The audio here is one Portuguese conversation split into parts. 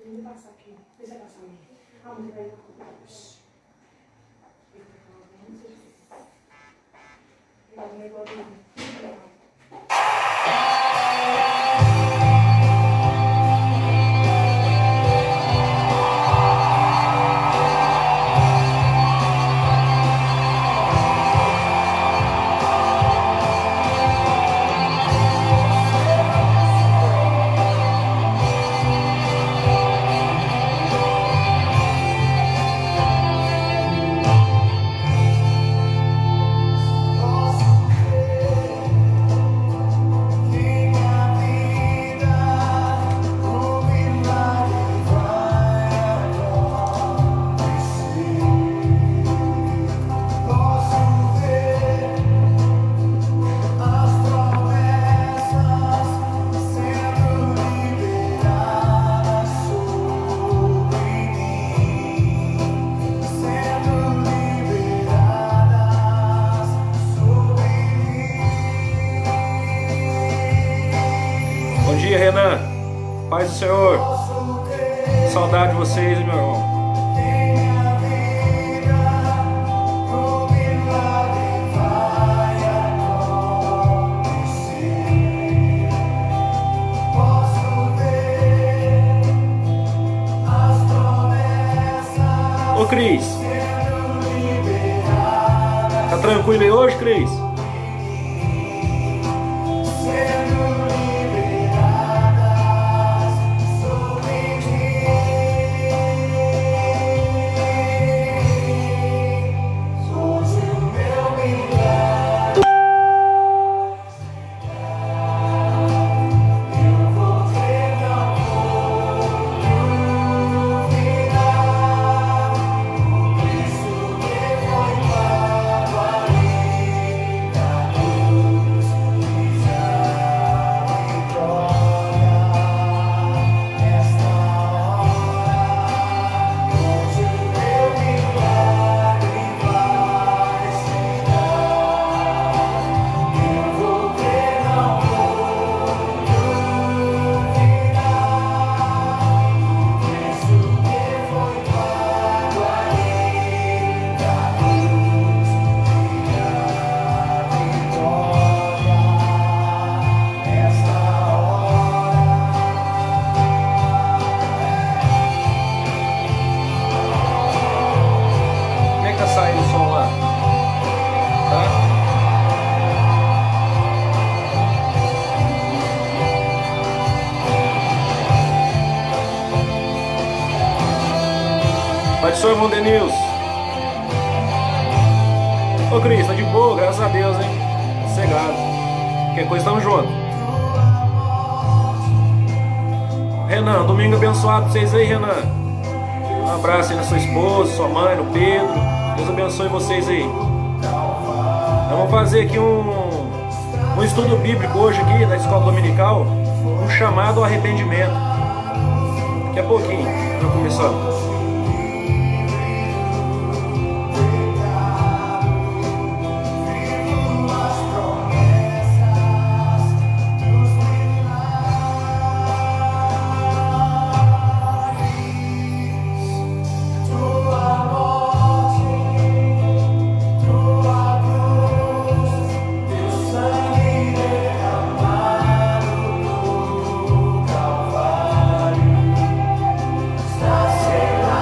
Deixa eu passar aqui. Deixa eu passar aqui. A mulher vai dar. Bom dia, Renan. Paz do Senhor. Saudade de vocês, meu irmão. Ô, Cris. Tá tranquilo aí hoje, Cris? Pai do Senhor, irmão Denilson. Ô, Cris, tá de boa, graças a Deus, hein? Sossegado. Qualquer coisa, tamo junto. Renan, domingo abençoado pra vocês aí, Renan. Um abraço aí na sua esposa, sua mãe, no Pedro. Deus abençoe vocês aí. Nós vamos fazer aqui um estudo bíblico hoje aqui na escola dominical. Um chamado ao arrependimento. Daqui a pouquinho, já começamos. Say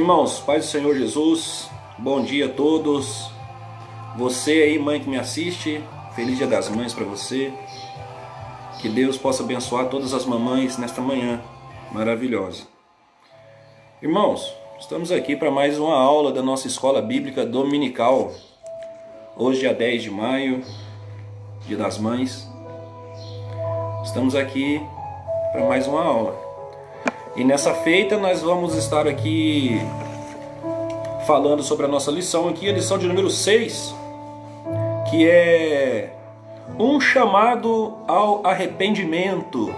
Irmãos, paz do Senhor Jesus, bom dia a todos. Você aí, mãe que me assiste, feliz Dia das Mães para você. Que Deus possa abençoar todas as mamães nesta manhã maravilhosa. Irmãos, estamos aqui para mais uma aula da nossa escola bíblica dominical. Hoje, dia 10 de maio, Dia das Mães. Estamos aqui para mais uma aula. E nessa feita nós vamos estar aqui falando sobre a nossa lição aqui, a lição de número 6, que é um chamado ao arrependimento,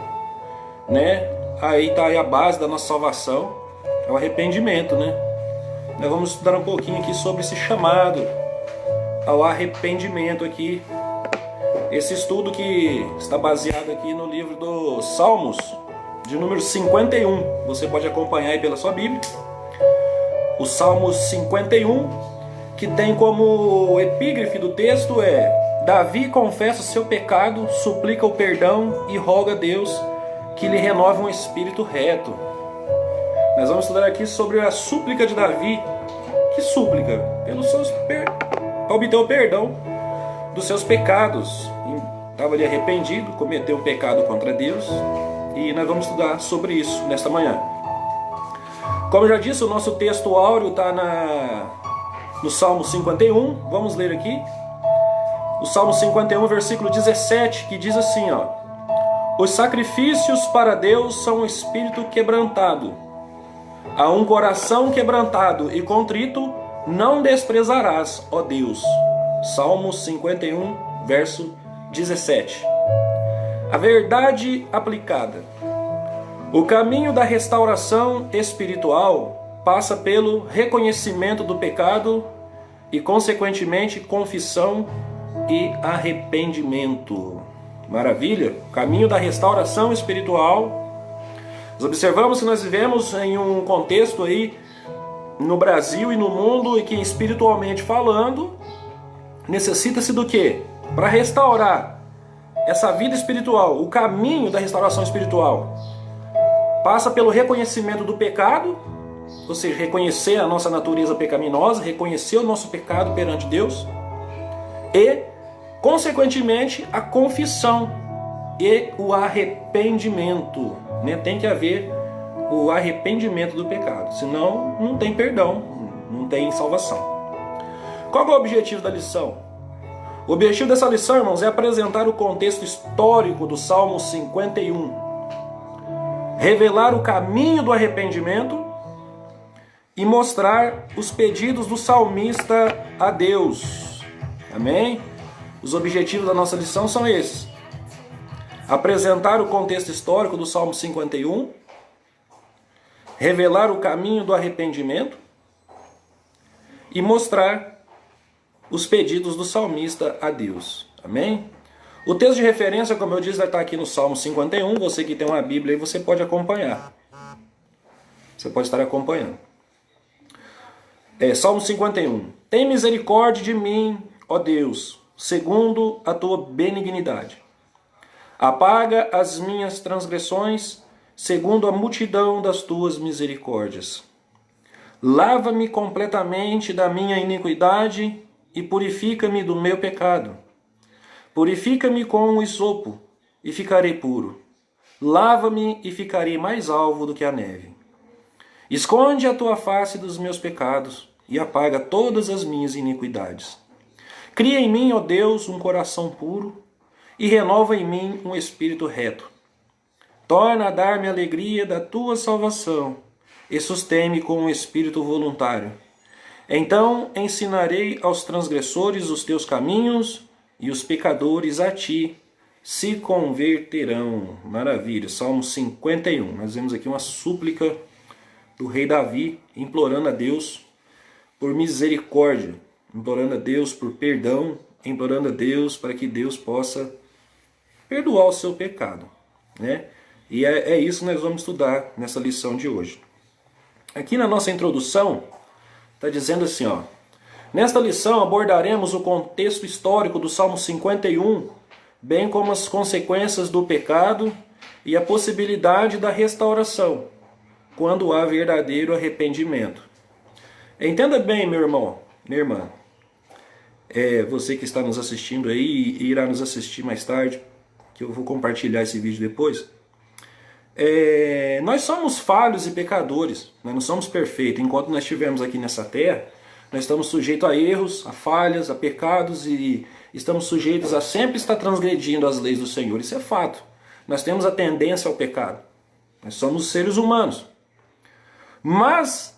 né? Aí está a base da nossa salvação, é o arrependimento, né? Nós vamos estudar um pouquinho aqui sobre esse chamado ao arrependimento aqui. Esse estudo que está baseado aqui no livro dos Salmos, de número 51. Você pode acompanhar aí pela sua Bíblia. O Salmos 51, que tem como epígrafe do texto é: Davi confessa o seu pecado, suplica o perdão e roga a Deus que lhe renove um espírito reto. Nós vamos estudar aqui sobre a súplica de Davi. Que súplica? Para obter o perdão dos seus pecados. Estava ali arrependido, cometeu um pecado contra Deus, e nós vamos estudar sobre isso nesta manhã. Como eu já disse, o nosso texto áureo está no Salmo 51. Vamos ler aqui o Salmo 51, versículo 17, que diz assim, ó: Os sacrifícios para Deus são um espírito quebrantado. A um coração quebrantado e contrito não desprezarás, ó Deus. Salmo 51, verso 17. A verdade aplicada. O caminho da restauração espiritual passa pelo reconhecimento do pecado e, consequentemente, confissão e arrependimento. Maravilha? O caminho da restauração espiritual. Nós observamos que nós vivemos em um contexto aí no Brasil e no mundo em que, espiritualmente falando, necessita-se do quê? Para restaurar essa vida espiritual, o caminho da restauração espiritual passa pelo reconhecimento do pecado, ou seja, reconhecer a nossa natureza pecaminosa, reconhecer o nosso pecado perante Deus, e, consequentemente, a confissão e o arrependimento, né? Tem que haver o arrependimento do pecado, senão não tem perdão, não tem salvação. Qual é o objetivo da lição? O objetivo dessa lição, irmãos, é apresentar o contexto histórico do Salmo 51, revelar o caminho do arrependimento e mostrar os pedidos do salmista a Deus. Amém? Os objetivos da nossa lição são esses: apresentar o contexto histórico do Salmo 51, revelar o caminho do arrependimento e mostrar os pedidos do salmista a Deus. Amém? O texto de referência, como eu disse, vai estar aqui no Salmo 51. Você que tem uma Bíblia aí, você pode acompanhar. Você pode estar acompanhando. Salmo 51. Tem misericórdia de mim, ó Deus, segundo a tua benignidade. Apaga as minhas transgressões, segundo a multidão das tuas misericórdias. Lava-me completamente da minha iniquidade e purifica-me do meu pecado. Purifica-me com o isopo e ficarei puro. Lava-me e ficarei mais alvo do que a neve. Esconde a tua face dos meus pecados e apaga todas as minhas iniquidades. Cria em mim, ó Deus, um coração puro e renova em mim um espírito reto. Torna a dar-me a alegria da tua salvação e sustém-me com um espírito voluntário. Então ensinarei aos transgressores os teus caminhos e os pecadores a ti se converterão. Maravilha. Salmo 51. Nós vemos aqui uma súplica do rei Davi implorando a Deus por misericórdia, implorando a Deus por perdão, implorando a Deus para que Deus possa perdoar o seu pecado, né? E é isso que nós vamos estudar nessa lição de hoje. Aqui na nossa introdução está dizendo assim, ó: nesta lição abordaremos o contexto histórico do Salmo 51, bem como as consequências do pecado e a possibilidade da restauração, quando há verdadeiro arrependimento. Entenda bem, meu irmão, minha irmã. Você que está nos assistindo aí e irá nos assistir mais tarde, que eu vou compartilhar esse vídeo depois. Nós somos falhos e pecadores, nós não somos perfeitos. Enquanto nós estivermos aqui nessa terra, nós estamos sujeitos a erros, a falhas, a pecados e estamos sujeitos a sempre estar transgredindo as leis do Senhor. Isso é fato. Nós temos a tendência ao pecado. Nós somos seres humanos. Mas,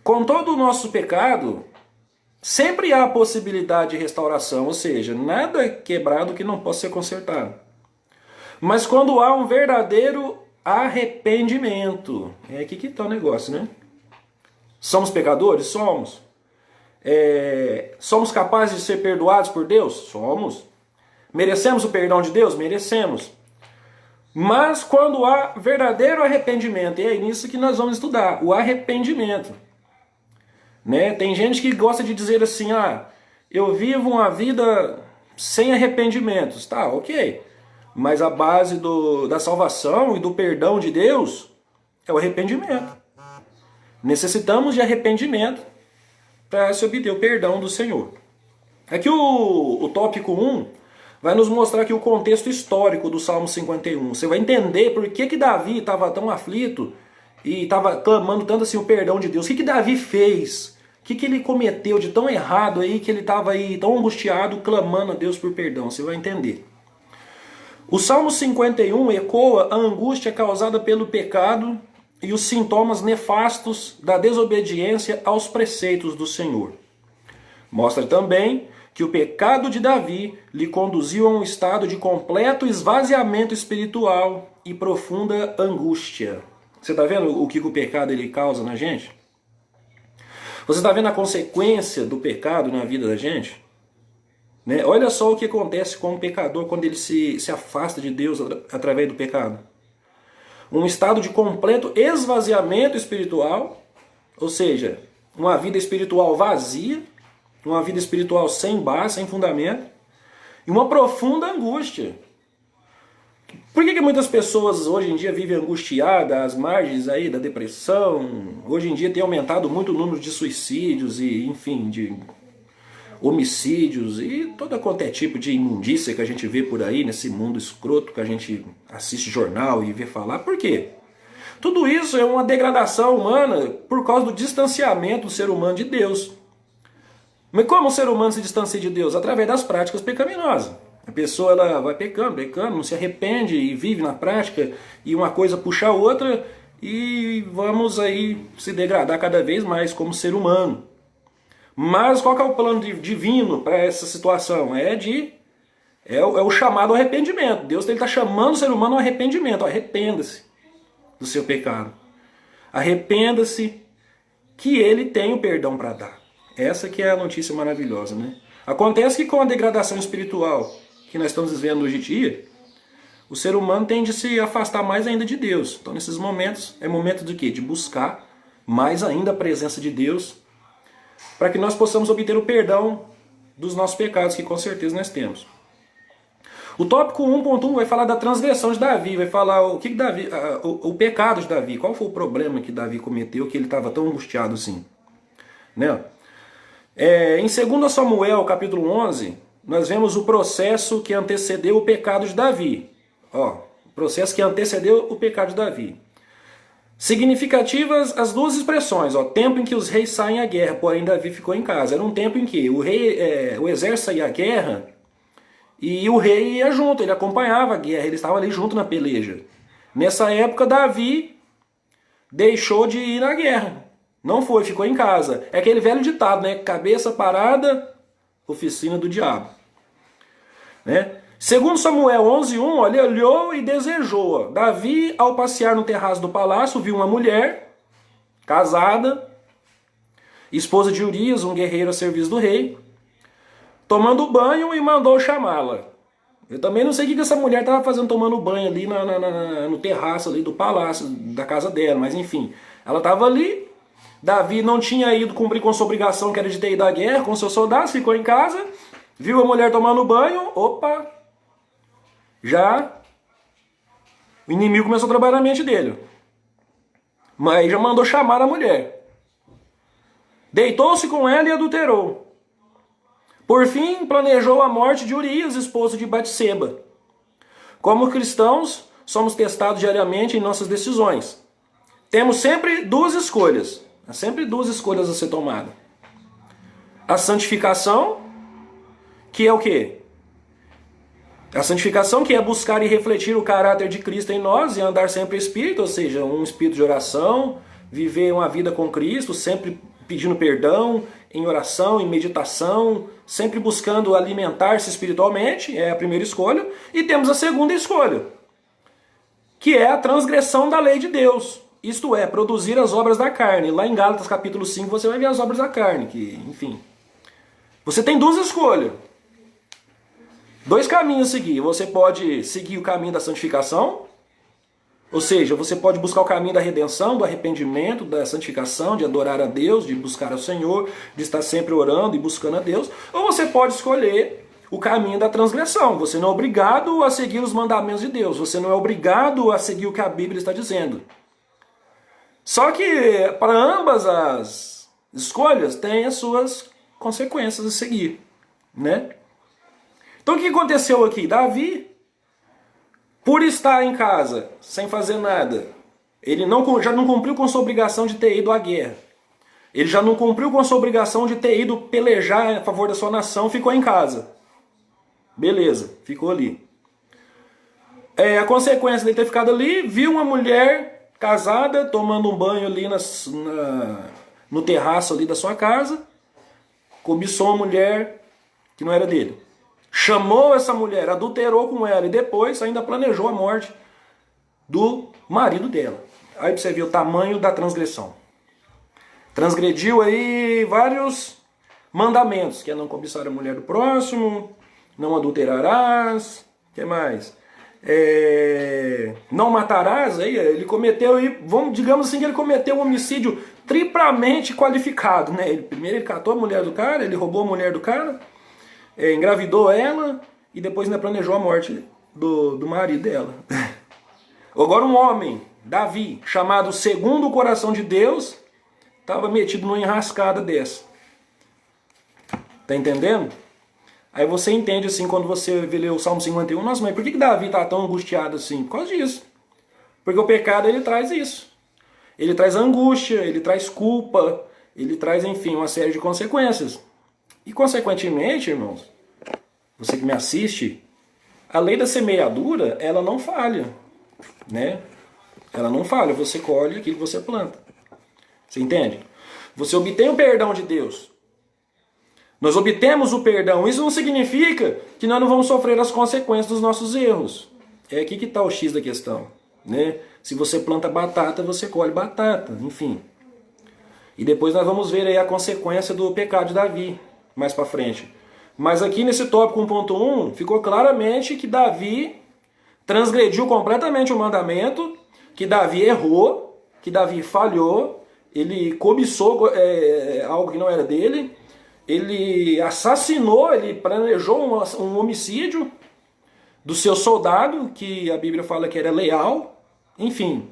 com todo o nosso pecado, sempre há a possibilidade de restauração, ou seja, nada é quebrado que não possa ser consertado. Mas quando há um verdadeiro arrependimento, é aqui que está o negócio, né? Somos pecadores? Somos. Somos capazes de ser perdoados por Deus? Somos. Merecemos o perdão de Deus? Merecemos. Mas quando há verdadeiro arrependimento, e é nisso que nós vamos estudar, o arrependimento. Né? Tem gente que gosta de dizer assim, eu vivo uma vida sem arrependimentos. Tá, ok. Mas a base da salvação e do perdão de Deus é o arrependimento. Necessitamos de arrependimento para se obter o perdão do Senhor. Aqui o tópico 1 vai nos mostrar aqui o contexto histórico do Salmo 51. Você vai entender por que Davi estava tão aflito e estava clamando tanto assim o perdão de Deus. O que Davi fez? O que ele cometeu de tão errado aí que ele estava aí tão angustiado clamando a Deus por perdão? Você vai entender. O Salmo 51 ecoa a angústia causada pelo pecado e os sintomas nefastos da desobediência aos preceitos do Senhor. Mostra também que o pecado de Davi lhe conduziu a um estado de completo esvaziamento espiritual e profunda angústia. Você está vendo o que o pecado ele causa na gente? Você está vendo a consequência do pecado na vida da gente? Né? Olha só o que acontece com o pecador quando ele se afasta de Deus através do pecado. Um estado de completo esvaziamento espiritual, ou seja, uma vida espiritual vazia, uma vida espiritual sem base, sem fundamento, e uma profunda angústia. Por que muitas pessoas hoje em dia vivem angustiadas, às margens aí da depressão? Hoje em dia tem aumentado muito o número de suicídios e, enfim, de homicídios e todo quanto é tipo de imundícia que a gente vê por aí nesse mundo escroto que a gente assiste jornal e vê falar. Por quê? Tudo isso é uma degradação humana por causa do distanciamento do ser humano de Deus. Mas como o ser humano se distancia de Deus? Através das práticas pecaminosas. A pessoa ela vai pecando, não se arrepende e vive na prática e uma coisa puxa a outra e vamos aí se degradar cada vez mais como ser humano. Mas qual que é o plano divino para essa situação? É o chamado arrependimento. Deus está chamando o ser humano ao arrependimento. Arrependa-se do seu pecado. Arrependa-se que ele tem o perdão para dar. Essa que é a notícia maravilhosa, né? Acontece que com a degradação espiritual que nós estamos vivendo hoje em dia, o ser humano tende a se afastar mais ainda de Deus. Então nesses momentos, é momento de quê? De buscar mais ainda a presença de Deus, para que nós possamos obter o perdão dos nossos pecados, que com certeza nós temos. O tópico 1.1 vai falar da transgressão de Davi, vai falar o pecado de Davi, qual foi o problema que Davi cometeu, que ele estava tão angustiado assim. Né? Em 2 Samuel, capítulo 11, nós vemos o processo que antecedeu o pecado de Davi. O processo que antecedeu o pecado de Davi. Significativas as duas expressões, tempo em que os reis saem à guerra, porém Davi ficou em casa. Era um tempo em que o exército saía à guerra e o rei ia junto, ele acompanhava a guerra, ele estava ali junto na peleja. Nessa época Davi deixou de ir na guerra, não foi, ficou em casa. É aquele velho ditado, né? Cabeça parada, oficina do diabo. Né? Segundo Samuel 11.1, ele olhou e desejou. Davi, ao passear no terraço do palácio, viu uma mulher casada, esposa de Urias, um guerreiro a serviço do rei, tomando banho e mandou chamá-la. Eu também não sei o que essa mulher estava fazendo tomando banho ali no terraço ali do palácio, da casa dela, mas enfim, ela estava ali. Davi não tinha ido cumprir com sua obrigação, que era de ter ido à guerra com seus soldados, ficou em casa, viu a mulher tomando banho, opa, já o inimigo começou a trabalhar na mente dele. Mas já mandou chamar a mulher. Deitou-se com ela e adulterou. Por fim, planejou a morte de Urias, esposo de Batseba. Como cristãos, somos testados diariamente em nossas decisões. Temos sempre duas escolhas. Há sempre duas escolhas a ser tomada. A santificação, que é o quê? A santificação, que é buscar e refletir o caráter de Cristo em nós e andar sempre espírito, ou seja, um espírito de oração, viver uma vida com Cristo, sempre pedindo perdão, em oração, em meditação, sempre buscando alimentar-se espiritualmente, é a primeira escolha. E temos a segunda escolha, que é a transgressão da lei de Deus. Isto é, produzir as obras da carne. Lá em Gálatas capítulo 5 você vai ver as obras da carne, que, enfim. Você tem duas escolhas. Dois caminhos a seguir. Você pode seguir o caminho da santificação, ou seja, você pode buscar o caminho da redenção, do arrependimento, da santificação, de adorar a Deus, de buscar ao Senhor, de estar sempre orando e buscando a Deus. Ou você pode escolher o caminho da transgressão. Você não é obrigado a seguir os mandamentos de Deus. Você não é obrigado a seguir o que a Bíblia está dizendo. Só que para ambas as escolhas tem as suas consequências a seguir, né? Então o que aconteceu aqui? Davi, por estar em casa, sem fazer nada, ele já não cumpriu com sua obrigação de ter ido à guerra. Ele já não cumpriu com sua obrigação de ter ido pelejar a favor da sua nação, ficou em casa. Beleza, ficou ali. A consequência dele ter ficado ali, viu uma mulher casada, tomando um banho ali no terraço ali da sua casa, cobiçou uma mulher que não era dele. Chamou essa mulher, adulterou com ela e depois ainda planejou a morte do marido dela. Aí você vê o tamanho da transgressão. Transgrediu aí vários mandamentos, que é não cobiçar a mulher do próximo, não adulterarás, o que mais? Não matarás, aí ele cometeu, digamos assim que ele cometeu um homicídio triplamente qualificado, né? Primeiro ele catou a mulher do cara, ele roubou a mulher do cara, engravidou ela e depois ainda planejou a morte do marido dela. Agora um homem, Davi, chamado segundo o coração de Deus, estava metido numa enrascada dessa. Tá entendendo? Aí você entende assim, quando você lê o Salmo 51, nossa, mas por que Davi está tão angustiado assim? Por causa disso. Porque o pecado ele traz isso. Ele traz angústia, ele traz culpa, ele traz, enfim, uma série de consequências. E, consequentemente, irmãos, você que me assiste, a lei da semeadura, ela não falha, né? Ela não falha, você colhe aquilo que você planta. Você entende? Você obtém o perdão de Deus. Nós obtemos o perdão. Isso não significa que nós não vamos sofrer as consequências dos nossos erros. É aqui que está o X da questão, né? Se você planta batata, você colhe batata, enfim. E depois nós vamos ver aí a consequência do pecado de Davi, mais para frente. Mas aqui nesse tópico 1.1, ficou claramente que Davi transgrediu completamente o mandamento, que Davi errou, que Davi falhou, ele cobiçou algo que não era dele, ele assassinou, ele planejou um homicídio do seu soldado, que a Bíblia fala que era leal, enfim,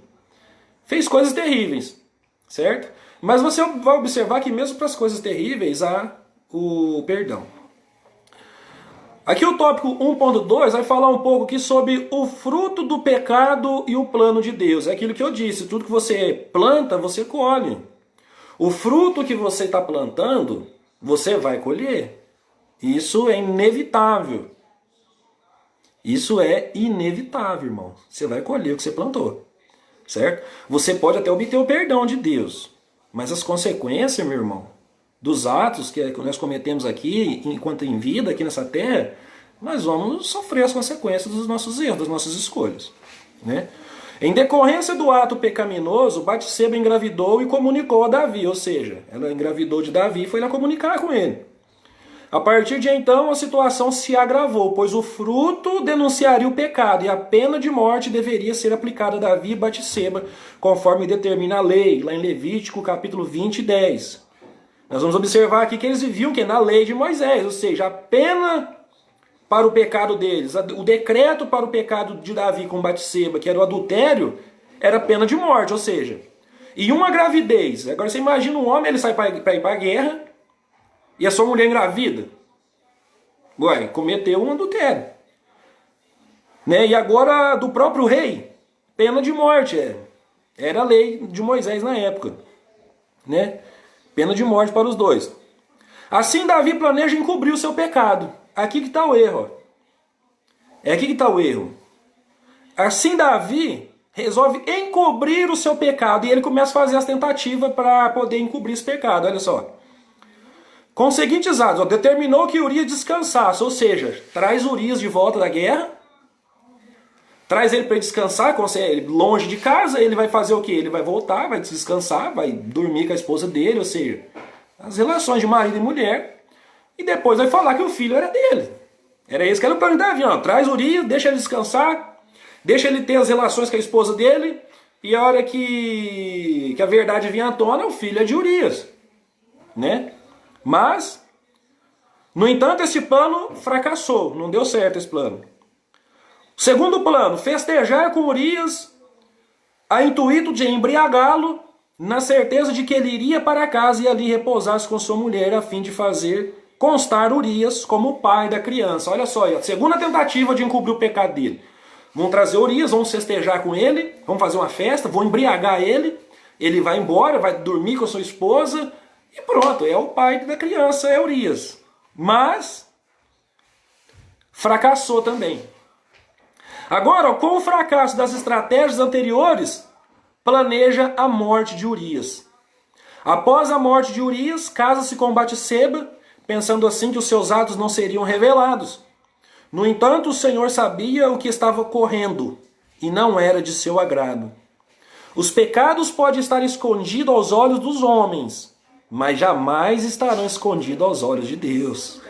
fez coisas terríveis, certo? Mas você vai observar que mesmo para as coisas terríveis há o perdão. Aqui o tópico 1.2 vai falar um pouco aqui sobre o fruto do pecado e o plano de Deus. É aquilo que eu disse, tudo que você planta, você colhe. O fruto que você está plantando, você vai colher. Isso é inevitável. Isso é inevitável, irmão. Você vai colher o que você plantou, certo? Você pode até obter o perdão de Deus, mas as consequências, meu irmão, dos atos que nós cometemos aqui, enquanto em vida, aqui nessa terra, nós vamos sofrer as consequências dos nossos erros, das nossas escolhas, né? Em decorrência do ato pecaminoso, Batseba engravidou e comunicou a Davi, ou seja, ela engravidou de Davi e foi lá comunicar com ele. A partir de então, a situação se agravou, pois o fruto denunciaria o pecado e a pena de morte deveria ser aplicada a Davi e Batseba, conforme determina a lei, lá em Levítico, capítulo 20, 10. Nós vamos observar aqui que eles viviam na lei de Moisés, ou seja, a pena para o pecado deles, o decreto para o pecado de Davi com Batseba, que era o adultério, era pena de morte, ou seja, E uma gravidez. Agora você imagina um homem, ele sai para ir para a guerra e a sua mulher engravida. Ué, cometeu um adultério. Né? E agora do próprio rei, pena de morte. Era a lei de Moisés na época. Né? Pena de morte para os dois. Assim Davi planeja encobrir o seu pecado. Aqui que está o erro. Ó. É aqui que está o erro. Assim Davi resolve encobrir o seu pecado. E ele começa a fazer as tentativas para poder encobrir esse pecado. Olha só. Com os seguintes atos, ó, determinou que Urias descansasse. Ou seja, traz Urias de volta da guerra. Traz ele para descansar, ele longe de casa. Ele vai fazer o quê? Ele vai voltar, vai descansar, vai dormir com a esposa dele. Ou seja, as relações de marido e mulher. E depois vai falar que o filho era dele. Era esse que era o plano de Davi. Ó. Traz Urias, deixa ele descansar. Deixa ele ter as relações com a esposa dele, e a hora que a verdade vinha à tona, o filho é de Urias. Né? Mas, no entanto, esse plano fracassou. Não deu certo esse plano. Segundo plano, festejar com Urias a intuito de embriagá-lo, na certeza de que ele iria para casa e ali repousasse com sua mulher, a fim de fazer constar Urias como o pai da criança. Olha só, a segunda tentativa de encobrir o pecado dele. Vão trazer Urias, vão festejar com ele, vão fazer uma festa, vão embriagar ele, ele vai embora, vai dormir com a sua esposa, e pronto, é o pai da criança, é Urias. Mas, fracassou também. Agora, com o fracasso das estratégias anteriores, planeja a morte de Urias. Após a morte de Urias, casa-se com Batseba, pensando assim que os seus atos não seriam revelados. No entanto, o Senhor sabia o que estava ocorrendo, e não era de seu agrado. Os pecados podem estar escondidos aos olhos dos homens, mas jamais estarão escondidos aos olhos de Deus.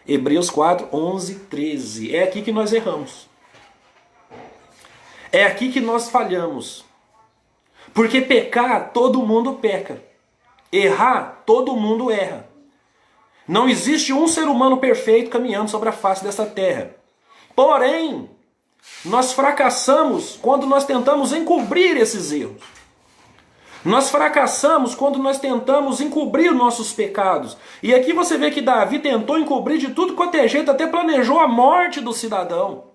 Hebreus 4, 11, 13. É aqui que nós erramos. É aqui que nós falhamos. Porque pecar, todo mundo peca. Errar, todo mundo erra. Não existe um ser humano perfeito caminhando sobre a face dessa terra. Porém, nós fracassamos quando nós tentamos encobrir esses erros. Nós fracassamos quando nós tentamos encobrir nossos pecados. E aqui você vê que Davi tentou encobrir de tudo quanto é jeito, até planejou a morte do cidadão.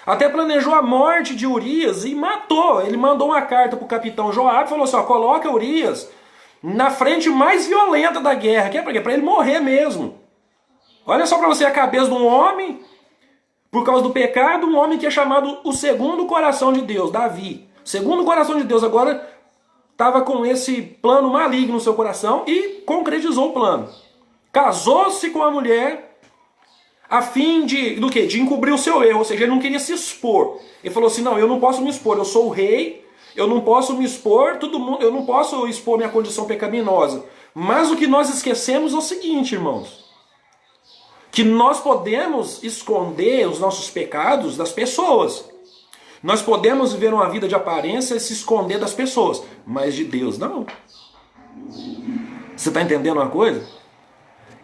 Até planejou a morte de Urias e matou. Ele mandou uma carta para o capitão Joabe e falou assim, ó, coloca Urias na frente mais violenta da guerra. Que é para quê? Para ele morrer mesmo. Olha só para você a cabeça de um homem, por causa do pecado, um homem que é chamado o segundo coração de Deus, Davi. O segundo coração de Deus agora estava com esse plano maligno no seu coração e concretizou o plano. Casou-se com a mulher a fim do quê? De encobrir o seu erro, ou seja, ele não queria se expor. Ele falou assim, não, eu não posso me expor, eu sou o rei, eu não posso me expor, eu não posso expor minha condição pecaminosa. Mas o que nós esquecemos é o seguinte, irmãos, que nós podemos esconder os nossos pecados das pessoas. Nós podemos viver uma vida de aparência e se esconder das pessoas, mas de Deus não. Você está entendendo uma coisa?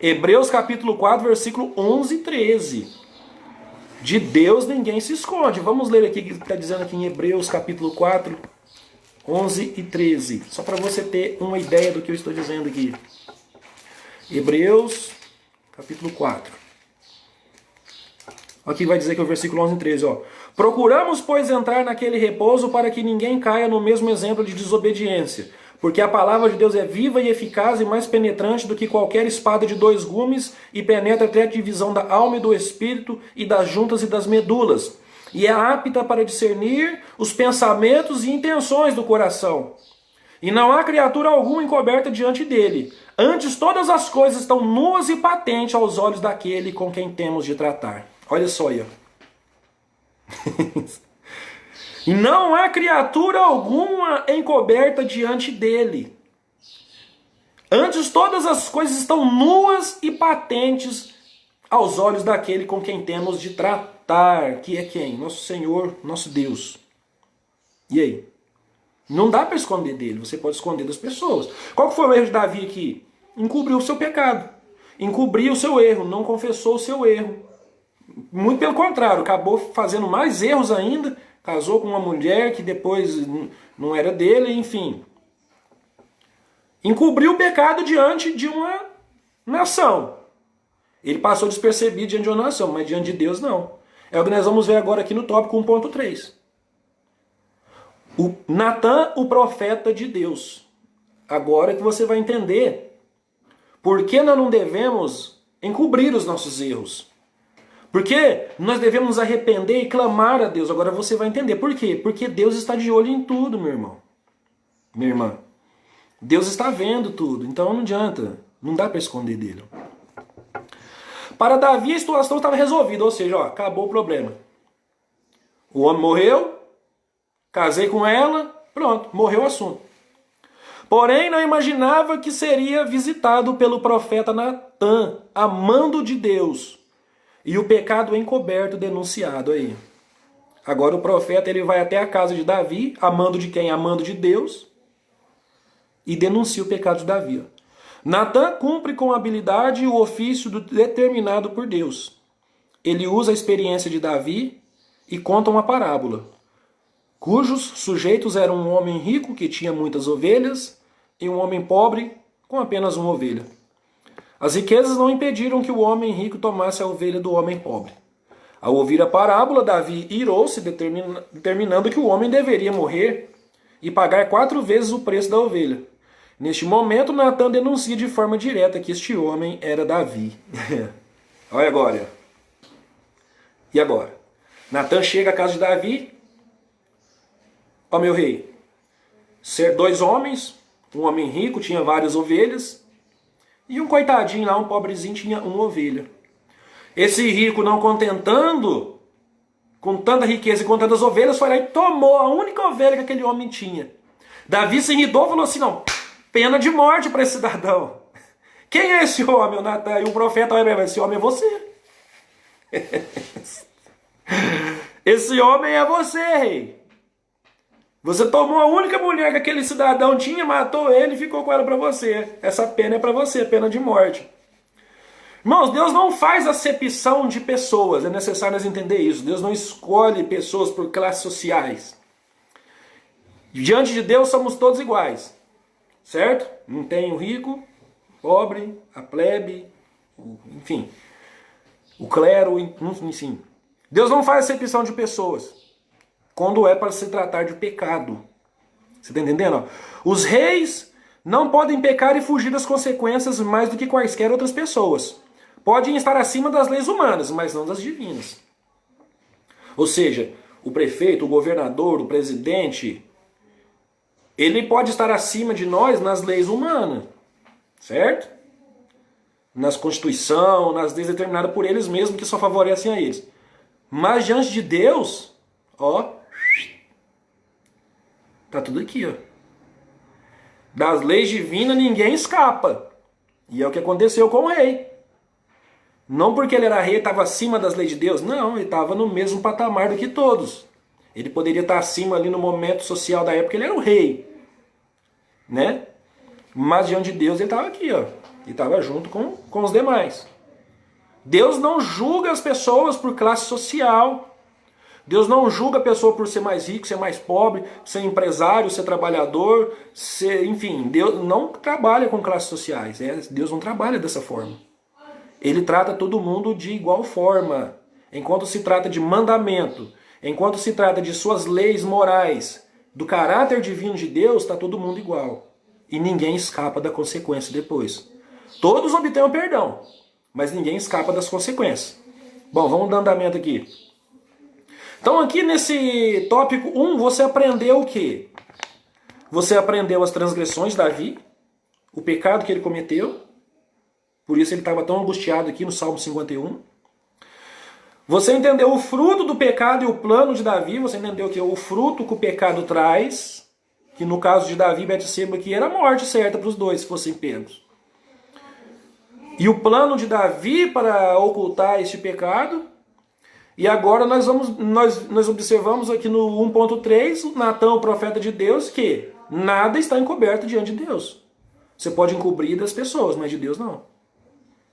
Hebreus capítulo 4, versículo 11 e 13. De Deus ninguém se esconde. Vamos ler aqui o que está dizendo aqui em Hebreus capítulo 4, 11 e 13. Só para você ter uma ideia do que eu estou dizendo aqui. Hebreus capítulo 4. Aqui vai dizer que é o versículo 11 e 13. Ó. Procuramos, pois, entrar naquele repouso para que ninguém caia no mesmo exemplo de desobediência. Porque a palavra de Deus é viva e eficaz e mais penetrante do que qualquer espada de 2 gumes e penetra até a divisão da alma e do espírito e das juntas e das medulas. E é apta para discernir os pensamentos e intenções do coração. E não há criatura alguma encoberta diante dele. Antes todas as coisas estão nuas e patentes aos olhos daquele com quem temos de tratar. Olha só aí. E não há criatura alguma encoberta diante dele. Antes todas as coisas estão nuas e patentes aos olhos daquele com quem temos de tratar. Que é quem? Nosso Senhor, nosso Deus. E aí? Não dá para esconder dele, você pode esconder das pessoas. Qual que foi o erro de Davi aqui? Encobriu o seu pecado. Encobriu o seu erro, não confessou o seu erro. Muito pelo contrário, acabou fazendo mais erros ainda. Casou com uma mulher que depois não era dele, enfim. encobriu o pecado diante de uma nação. Ele passou despercebido diante de uma nação, mas diante de Deus não. É o que nós vamos ver agora aqui no tópico 1.3. O Natan, o profeta de Deus. Agora que você vai entender por que nós não devemos encobrir os nossos erros. Porque nós devemos nos arrepender e clamar a Deus. Agora você vai entender por quê. Porque Deus está de olho em tudo, meu irmão. Minha irmã. Deus está vendo tudo. Então não adianta. Não dá para esconder dele. Para Davi a situação estava resolvida. Ou seja, ó, acabou o problema. O homem morreu. Casei com ela. Pronto, morreu o assunto. Porém, não imaginava que seria visitado pelo profeta Natan, amando de Deus. E o pecado encoberto denunciado aí. Agora o profeta ele vai até a casa de Davi, amando de quem? Amando de Deus. E denuncia o pecado de Davi. Natan cumpre com habilidade o ofício determinado por Deus. Ele usa a experiência de Davi e conta uma parábola, cujos sujeitos eram um homem rico que tinha muitas ovelhas e um homem pobre com apenas uma ovelha. As riquezas não impediram que o homem rico tomasse a ovelha do homem pobre. Ao ouvir a parábola, Davi irou-se, determinando que o homem deveria morrer e pagar 4 vezes o preço da ovelha. Neste momento, Natan denuncia de forma direta que este homem era Davi. Olha agora. E agora? Natan chega à casa de Davi. Ó meu rei, 2 homens, um homem rico tinha várias ovelhas, e um coitadinho lá, um pobrezinho, tinha uma ovelha. Esse rico, não contentando com tanta riqueza e com tantas ovelhas, foi lá e tomou a única ovelha que aquele homem tinha. Davi se irritou e falou assim, não, pena de morte para esse cidadão. Quem é esse homem, Natan? E o profeta, olha, esse homem é você. Esse homem é você, rei. Você tomou a única mulher que aquele cidadão tinha, matou ele e ficou com ela para você. Essa pena é para você, pena de morte. Irmãos, Deus não faz acepção de pessoas, é necessário nós entender isso. Deus não escolhe pessoas por classes sociais. Diante de Deus somos todos iguais, certo? Não tem o rico, o pobre, a plebe, enfim, o clero, enfim. Deus não faz acepção de pessoas quando é para se tratar de pecado. Você está entendendo? Os reis não podem pecar e fugir das consequências mais do que quaisquer outras pessoas. Podem estar acima das leis humanas, mas não das divinas. Ou seja, o prefeito, o governador, o presidente, ele pode estar acima de nós nas leis humanas, certo? Nas Constituição, nas leis determinadas por eles mesmos, que só favorecem a eles. Mas diante de Deus, ó, tá tudo aqui, ó. Das leis divinas ninguém escapa. E é o que aconteceu com o rei. Não porque ele era rei, estava acima das leis de Deus. Não, ele estava no mesmo patamar do que todos. Ele poderia estar acima ali no momento social da época, ele era o rei. Né? Mas diante de Deus ele estava aqui, ó. Ele estava junto com os demais. Deus não julga as pessoas por classe social. Deus não julga a pessoa por ser mais rico, ser mais pobre, ser empresário, ser trabalhador, enfim, Deus não trabalha com classes sociais. Deus não trabalha dessa forma. Ele trata todo mundo de igual forma. Enquanto se trata de mandamento, enquanto se trata de suas leis morais, do caráter divino de Deus, está todo mundo igual. E ninguém escapa da consequência depois. Todos obtêm o perdão, mas ninguém escapa das consequências. Bom, vamos dar andamento aqui. Então aqui nesse tópico 1, você aprendeu o quê? Você aprendeu as transgressões de Davi, o pecado que ele cometeu, por isso ele estava tão angustiado aqui no Salmo 51. Você entendeu o fruto do pecado e o plano de Davi, você entendeu que o fruto que o pecado traz, que no caso de Davi e Betseba aqui era a morte certa para os dois, se fossem pegos. E o plano de Davi para ocultar este pecado. E agora nós observamos aqui no 1.3, Natan, o profeta de Deus, que nada está encoberto diante de Deus. Você pode encobrir das pessoas, mas de Deus não.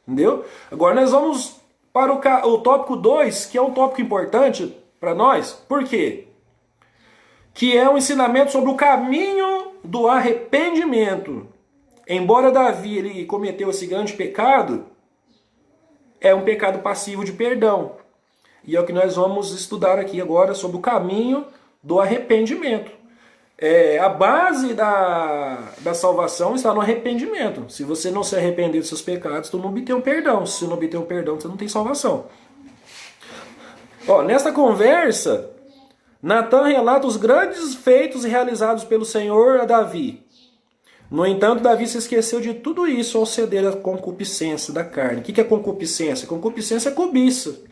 Entendeu? Agora nós vamos para o tópico 2, que é um tópico importante para nós. Por quê? Que é um ensinamento sobre o caminho do arrependimento. embora Davi ele cometeu esse grande pecado, é um pecado passivo de perdão. E é o que nós vamos estudar aqui agora sobre o caminho do arrependimento. A base da salvação está no arrependimento. Se você não se arrepender dos seus pecados, tu não obtém um perdão. Se você não obtém um perdão, você não tem salvação. Nesta conversa, Natan relata os grandes feitos realizados pelo Senhor a Davi. No entanto, Davi se esqueceu de tudo isso ao ceder à concupiscência da carne. O que é concupiscência? Concupiscência é cobiça.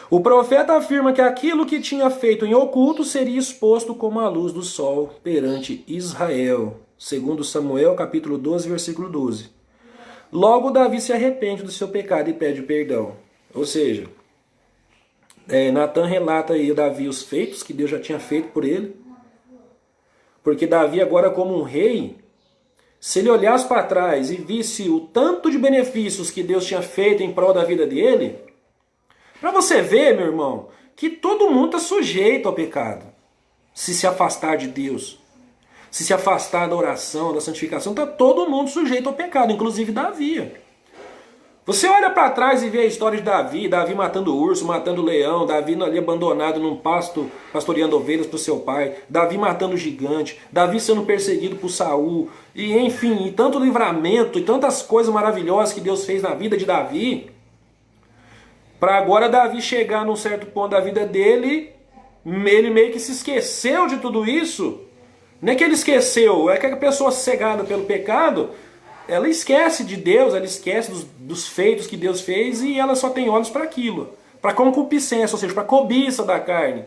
O profeta afirma que aquilo que tinha feito em oculto seria exposto como a luz do sol perante Israel. Segundo Samuel, capítulo 12, versículo 12. Logo, Davi se arrepende do seu pecado e pede perdão. Ou seja, Natan relata aí a Davi os feitos que Deus já tinha feito por ele. Porque Davi agora como um rei, se ele olhasse para trás e visse o tanto de benefícios que Deus tinha feito em prol da vida dele, para você ver, meu irmão, que todo mundo está sujeito ao pecado. Se afastar de Deus, se afastar da oração, da santificação, está todo mundo sujeito ao pecado, inclusive Davi. Você olha para trás e vê a história de Davi, Davi matando urso, matando leão, Davi ali abandonado num pasto, pastoreando ovelhas para o seu pai, Davi matando gigante, Davi sendo perseguido por Saul, e enfim, e tanto livramento, e tantas coisas maravilhosas que Deus fez na vida de Davi, para agora Davi chegar num certo ponto da vida dele, ele meio que se esqueceu de tudo isso. Não é que ele esqueceu, é que a pessoa cegada pelo pecado, ela esquece de Deus, ela esquece dos feitos que Deus fez e ela só tem olhos para aquilo, para concupiscência, ou seja, para cobiça da carne,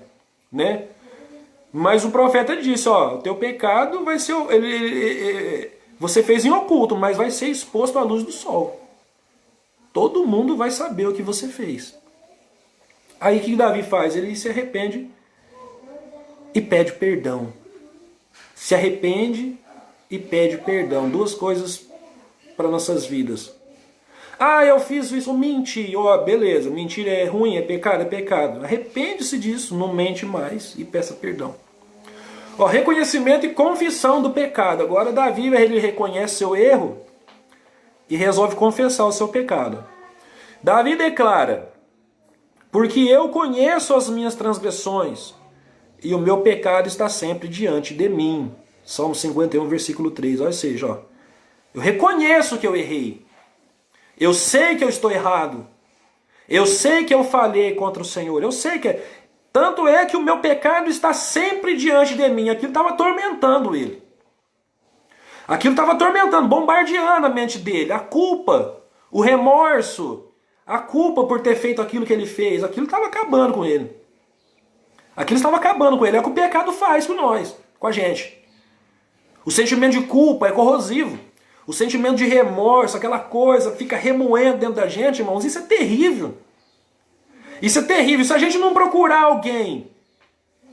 né? Mas o profeta disse, o teu pecado vai ser, você fez em oculto, mas vai ser exposto à luz do sol. Todo mundo vai saber o que você fez. Aí o que Davi faz? Ele se arrepende e pede perdão. Se arrepende e pede perdão. Duas coisas para nossas vidas. Eu fiz isso, menti. Beleza, mentira é ruim, é pecado, é pecado. Arrepende-se disso, não mente mais e peça perdão. Reconhecimento e confissão do pecado. Agora Davi, ele reconhece seu erro e resolve confessar o seu pecado. Davi declara, porque eu conheço as minhas transgressões e o meu pecado está sempre diante de mim. Salmo 51, versículo 3. Ou seja, eu reconheço que eu errei. Eu sei que eu estou errado. Eu sei que eu falhei contra o Senhor. Eu sei que... Tanto é que o meu pecado está sempre diante de mim. Aquilo estava atormentando ele. Aquilo estava atormentando, bombardeando a mente dele. A culpa, o remorso, a culpa por ter feito aquilo que ele fez. Aquilo estava acabando com ele. Aquilo estava acabando com ele. É o que o pecado faz com nós, com a gente. O sentimento de culpa é corrosivo. O sentimento de remorso, aquela coisa, fica remoendo dentro da gente, irmãos, isso é terrível. Isso é terrível. Se a gente não procurar alguém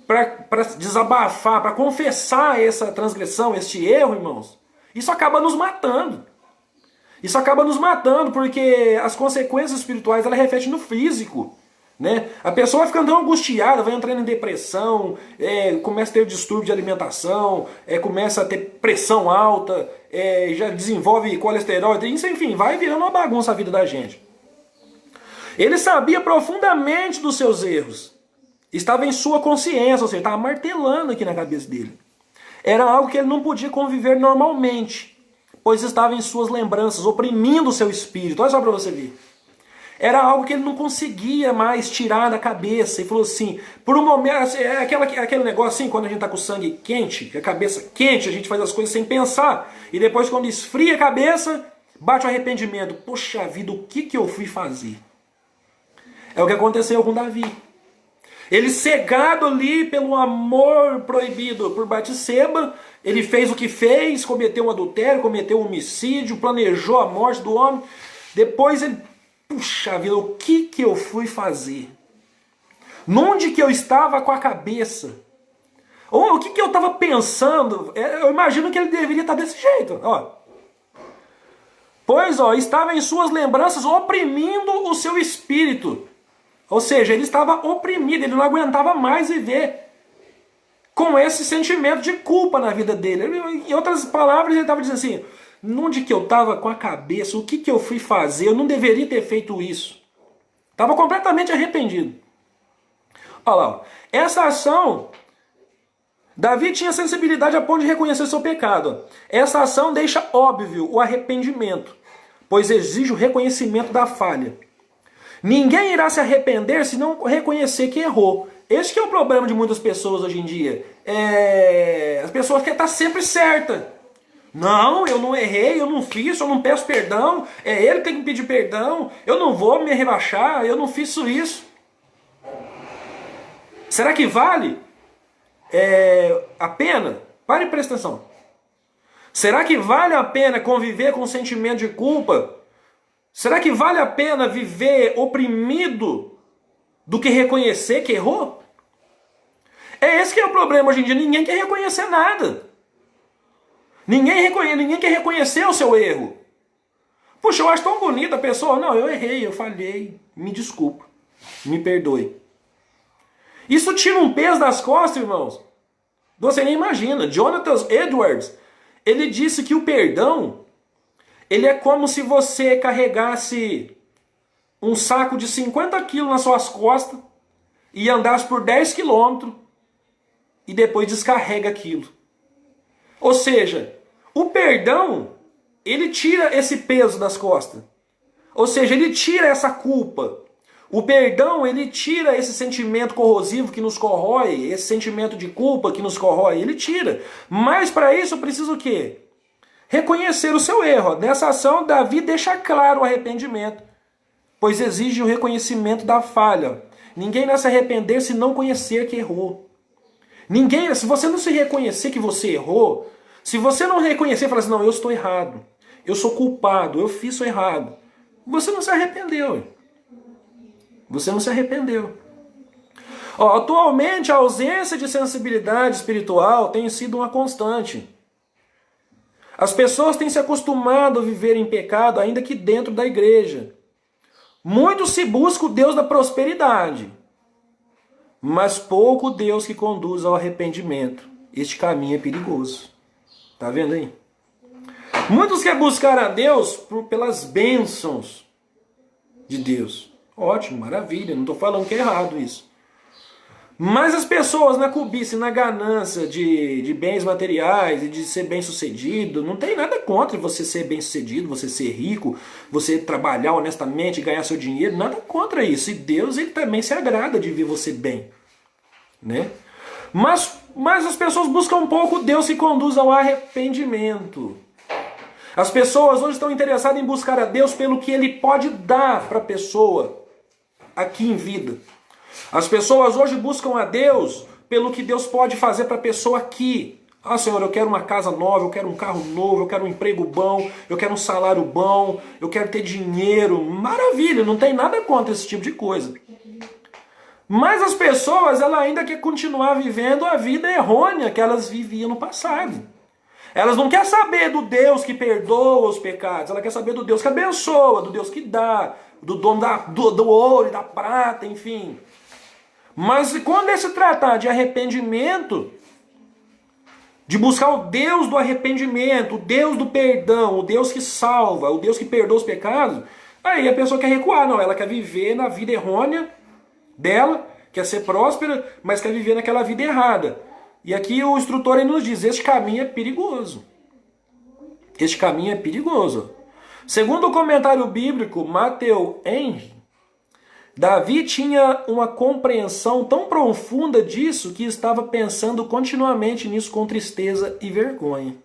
para desabafar, para confessar essa transgressão, este erro, irmãos, isso acaba nos matando. Isso acaba nos matando porque as consequências espirituais, ela reflete no físico. Né? A pessoa vai ficando tão angustiada, vai entrando em depressão, começa a ter distúrbio de alimentação, começa a ter pressão alta, já desenvolve colesterol, isso, enfim, vai virando uma bagunça a vida da gente. Ele sabia profundamente dos seus erros, estava em sua consciência, ou seja, estava martelando aqui na cabeça dele. Era algo que ele não podia conviver normalmente, pois estava em suas lembranças, oprimindo o seu espírito. Olha só para você ver. Era algo que ele não conseguia mais tirar da cabeça. E falou assim, por um momento, aquele negócio assim, quando a gente está com o sangue quente, a cabeça quente, a gente faz as coisas sem pensar. E depois quando esfria a cabeça, bate o arrependimento. Poxa vida, o que eu fui fazer? É o que aconteceu com Davi. Ele cegado ali pelo amor proibido por Batseba, ele fez o que fez, cometeu um adultério, cometeu um homicídio, planejou a morte do homem. Depois ele... Puxa vida, o que eu fui fazer? Onde que eu estava com a cabeça? Ou o que eu estava pensando? Eu imagino que ele deveria estar desse jeito. Pois, estava em suas lembranças oprimindo o seu espírito. Ou seja, ele estava oprimido, ele não aguentava mais viver com esse sentimento de culpa na vida dele. Em outras palavras, ele estava dizendo assim, onde que eu estava com a cabeça, o que que eu fui fazer, eu não deveria ter feito isso. Estava completamente arrependido. Olha lá, essa ação, Davi tinha sensibilidade a ponto de reconhecer seu pecado. Essa ação deixa óbvio o arrependimento, pois exige o reconhecimento da falha. Ninguém irá se arrepender se não reconhecer que errou. Esse que é o problema de muitas pessoas hoje em dia. As pessoas querem estar sempre certa. Não, eu não errei, eu não fiz, eu não peço perdão. É ele que tem que pedir perdão. Eu não vou me rebaixar, eu não fiz isso. Será que vale a pena? Pare e presta atenção. Será que vale a pena conviver com o sentimento de culpa? Será que vale a pena viver oprimido do que reconhecer que errou? É esse que é o problema hoje em dia. Ninguém quer reconhecer nada. Ninguém quer reconhecer o seu erro. Puxa, eu acho tão bonita a pessoa. Não, eu errei, eu falhei. Me desculpa. Me perdoe. Isso tira um peso das costas, irmãos. Você nem imagina. Jonathan Edwards, ele disse que o perdão, ele é como se você carregasse um saco de 50 quilos nas suas costas e andasse por 10 quilômetros e depois descarrega aquilo. Ou seja, o perdão, ele tira esse peso das costas. Ou seja, ele tira essa culpa. O perdão, ele tira esse sentimento corrosivo que nos corrói, esse sentimento de culpa que nos corrói, ele tira. Mas para isso eu preciso o quê? Reconhecer o seu erro. Nessa ação, Davi deixa claro o arrependimento, pois exige o reconhecimento da falha. Ninguém vai se arrepender se não conhecer que errou. Ninguém, se você não se reconhecer que você errou, se você não reconhecer e falar assim, não, eu estou errado, eu sou culpado, eu fiz isso errado, você não se arrependeu. Você não se arrependeu. Atualmente, a ausência de sensibilidade espiritual tem sido uma constante. As pessoas têm se acostumado a viver em pecado, ainda que dentro da igreja. Muito se busca o Deus da prosperidade, mas pouco o Deus que conduz ao arrependimento. Este caminho é perigoso. Tá vendo aí? Muitos querem buscar a Deus pelas bênçãos de Deus. Ótimo, maravilha, não estou falando que é errado isso. Mas as pessoas na cobiça e na ganância de bens materiais e de ser bem-sucedido, não tem nada contra você ser bem-sucedido, você ser rico, você trabalhar honestamente e ganhar seu dinheiro, nada contra isso. E Deus, ele também se agrada de ver você bem, né? Mas as pessoas buscam um pouco Deus que conduz ao arrependimento. As pessoas hoje estão interessadas em buscar a Deus pelo que Ele pode dar para a pessoa aqui em vida. As pessoas hoje buscam a Deus pelo que Deus pode fazer para a pessoa aqui. Ah, Senhor, eu quero uma casa nova, eu quero um carro novo, eu quero um emprego bom, eu quero um salário bom, eu quero ter dinheiro. Maravilha, não tem nada contra esse tipo de coisa. Mas as pessoas, elas ainda querem continuar vivendo a vida errônea que elas viviam no passado. Elas não querem saber do Deus que perdoa os pecados, ela quer saber do Deus que abençoa, do Deus que dá, do dono do ouro e da prata, enfim. Mas quando é se tratar de arrependimento, de buscar o Deus do arrependimento, o Deus do perdão, o Deus que salva, o Deus que perdoa os pecados, aí a pessoa quer recuar, não, ela quer viver na vida errônea dela, quer ser próspera, mas quer viver naquela vida errada. E aqui o instrutor aí nos diz, este caminho é perigoso. Este caminho é perigoso. Segundo o comentário bíblico, Matthew Henry, Davi tinha uma compreensão tão profunda disso que estava pensando continuamente nisso com tristeza e vergonha.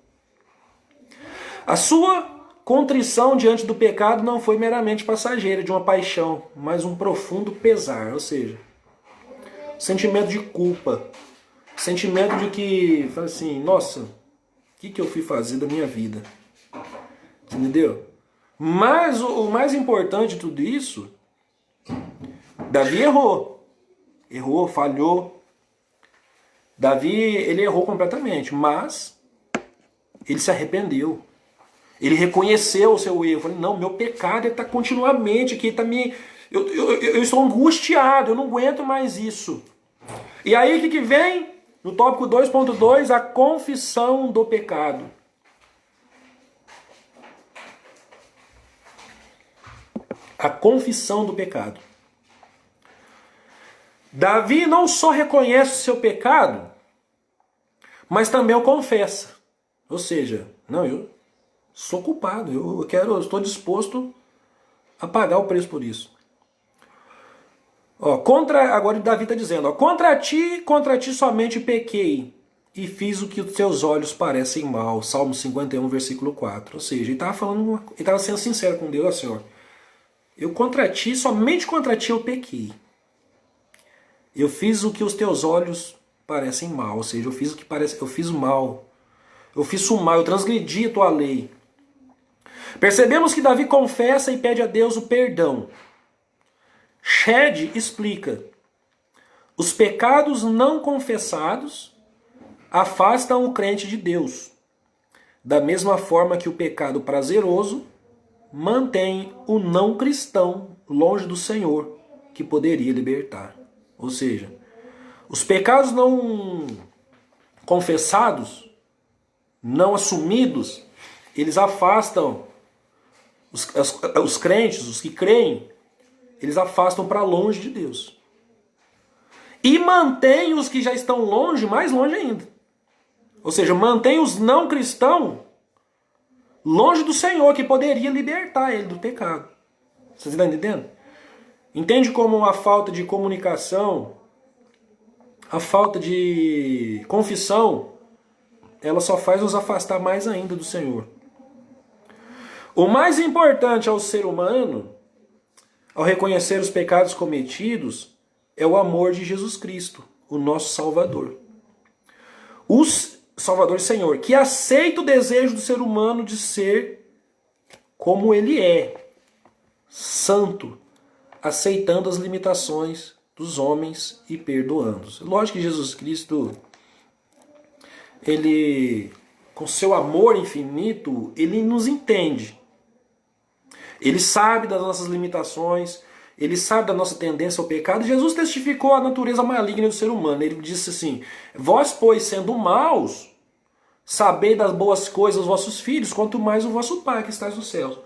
A sua contrição diante do pecado não foi meramente passageira de uma paixão, mas um profundo pesar, ou seja, sentimento de culpa, sentimento de que, assim, nossa, o que eu fui fazer da minha vida? Entendeu? Mas o mais importante de tudo isso, Davi errou, falhou. Davi, ele errou completamente, mas ele se arrependeu. Ele reconheceu o seu erro. Falei, não, meu pecado está continuamente aqui, tá me... eu estou angustiado, eu não aguento mais isso. E aí o que vem? No tópico 2.2, a confissão do pecado. A confissão do pecado. Davi não só reconhece o seu pecado, mas também o confessa. Ou seja, não, eu sou culpado, eu estou disposto a pagar o preço por isso. Agora Davi está dizendo, contra ti somente pequei e fiz o que os teus olhos parecem mal. Salmo 51, versículo 4. Ou seja, ele estava sendo sincero com Deus, Senhor. Somente contra ti eu pequei. Eu fiz o que os teus olhos parecem mal, ou seja, eu fiz o mal. Eu fiz o mal, eu transgredi a tua lei. Percebemos que Davi confessa e pede a Deus o perdão. Shed explica: os pecados não confessados afastam o crente de Deus, da mesma forma que o pecado prazeroso mantém o não cristão longe do Senhor, que poderia libertar. Ou seja, os pecados não confessados, não assumidos, eles afastam os crentes, os que creem, eles afastam para longe de Deus. E mantém os que já estão longe, mais longe ainda. Ou seja, mantém os não cristãos longe do Senhor, que poderia libertar ele do pecado. Vocês estão entendendo? Entende como a falta de comunicação, a falta de confissão, ela só faz nos afastar mais ainda do Senhor. O mais importante ao ser humano, ao reconhecer os pecados cometidos, é o amor de Jesus Cristo, o nosso Salvador. O Salvador e Senhor, que aceita o desejo do ser humano de ser como ele é, santo, aceitando as limitações dos homens e perdoando-os. Lógico que Jesus Cristo, ele, com seu amor infinito, ele nos entende. Ele sabe das nossas limitações, ele sabe da nossa tendência ao pecado. Jesus testificou a natureza maligna do ser humano. Ele disse assim: vós, pois, sendo maus, sabei das boas coisas dos vossos filhos, quanto mais o vosso Pai que está nos céus.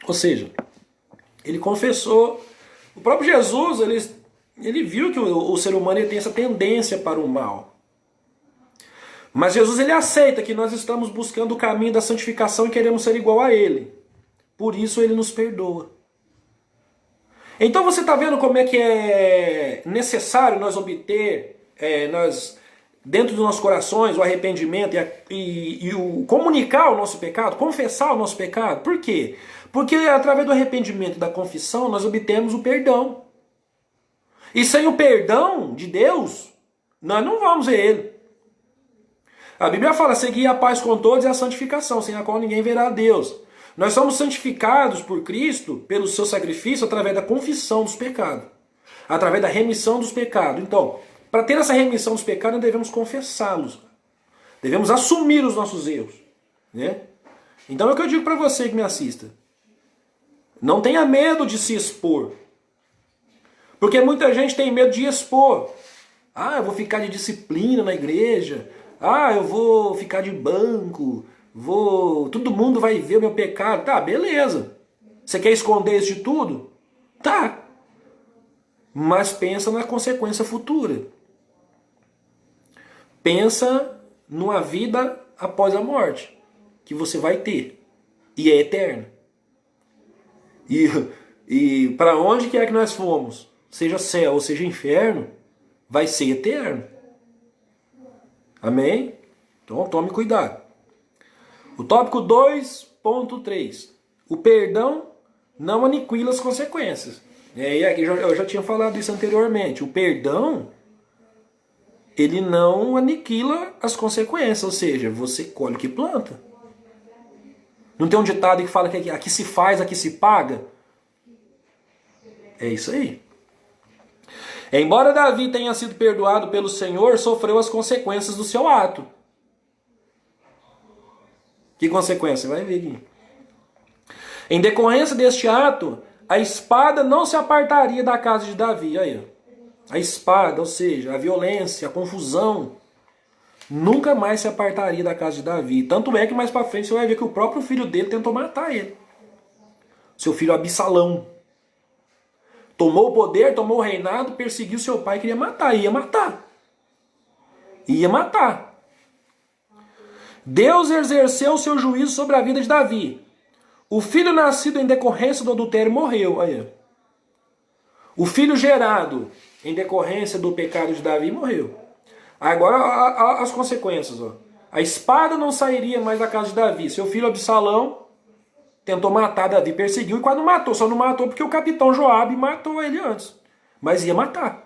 Ou seja, ele confessou. O próprio Jesus, ele viu que o ser humano ele tem essa tendência para o mal. Mas Jesus, ele aceita que nós estamos buscando o caminho da santificação e queremos ser igual a ele. Por isso ele nos perdoa. Então você está vendo como é que é necessário nós obter, dentro dos nossos corações, o arrependimento e o comunicar o nosso pecado, confessar o nosso pecado. Por quê? Porque através do arrependimento e da confissão nós obtemos o perdão. E sem o perdão de Deus, nós não vamos ver Ele. A Bíblia fala: seguir a paz com todos e a santificação, sem a qual ninguém verá a Deus. Nós somos santificados por Cristo, pelo seu sacrifício, através da confissão dos pecados. Através da remissão dos pecados. Então, para ter essa remissão dos pecados, nós devemos confessá-los. Devemos assumir os nossos erros. Né? Então é o que eu digo para você que me assista. Não tenha medo de se expor. Porque muita gente tem medo de expor. Ah, eu vou ficar de disciplina na igreja. Ah, eu vou ficar de banco. Todo mundo vai ver o meu pecado. Tá, beleza. Você quer esconder isso de tudo? Tá. Mas pensa na consequência futura. Pensa numa vida após a morte, que você vai ter. E é eterna. E para onde quer que nós fomos, seja céu ou seja inferno, vai ser eterno. Amém? Então tome cuidado. O tópico 2.3. O perdão não aniquila as consequências. E aqui eu já tinha falado isso anteriormente. O perdão, ele não aniquila as consequências. Ou seja, você colhe o que planta. Não tem um ditado que fala que aqui se faz, aqui se paga? É isso aí. Embora Davi tenha sido perdoado pelo Senhor, sofreu as consequências do seu ato. Que consequência? Vai ver aqui. Em decorrência deste ato, a espada não se apartaria da casa de Davi. Aí, a espada, ou seja, a violência, a confusão, nunca mais se apartaria da casa de Davi. Tanto é que mais para frente você vai ver que o próprio filho dele tentou matar ele. Seu filho Absalão. Tomou o poder, tomou o reinado, perseguiu seu pai, queria matar, ia matar. Ia matar. Deus exerceu o seu juízo sobre a vida de Davi. O filho nascido em decorrência do adultério morreu. Aí. O filho gerado em decorrência do pecado de Davi morreu. Agora as consequências. Ó. A espada não sairia mais da casa de Davi. Seu filho Absalão tentou matar Davi, perseguiu e quase não matou. Só não matou porque o capitão Joabe matou ele antes. Mas ia matar.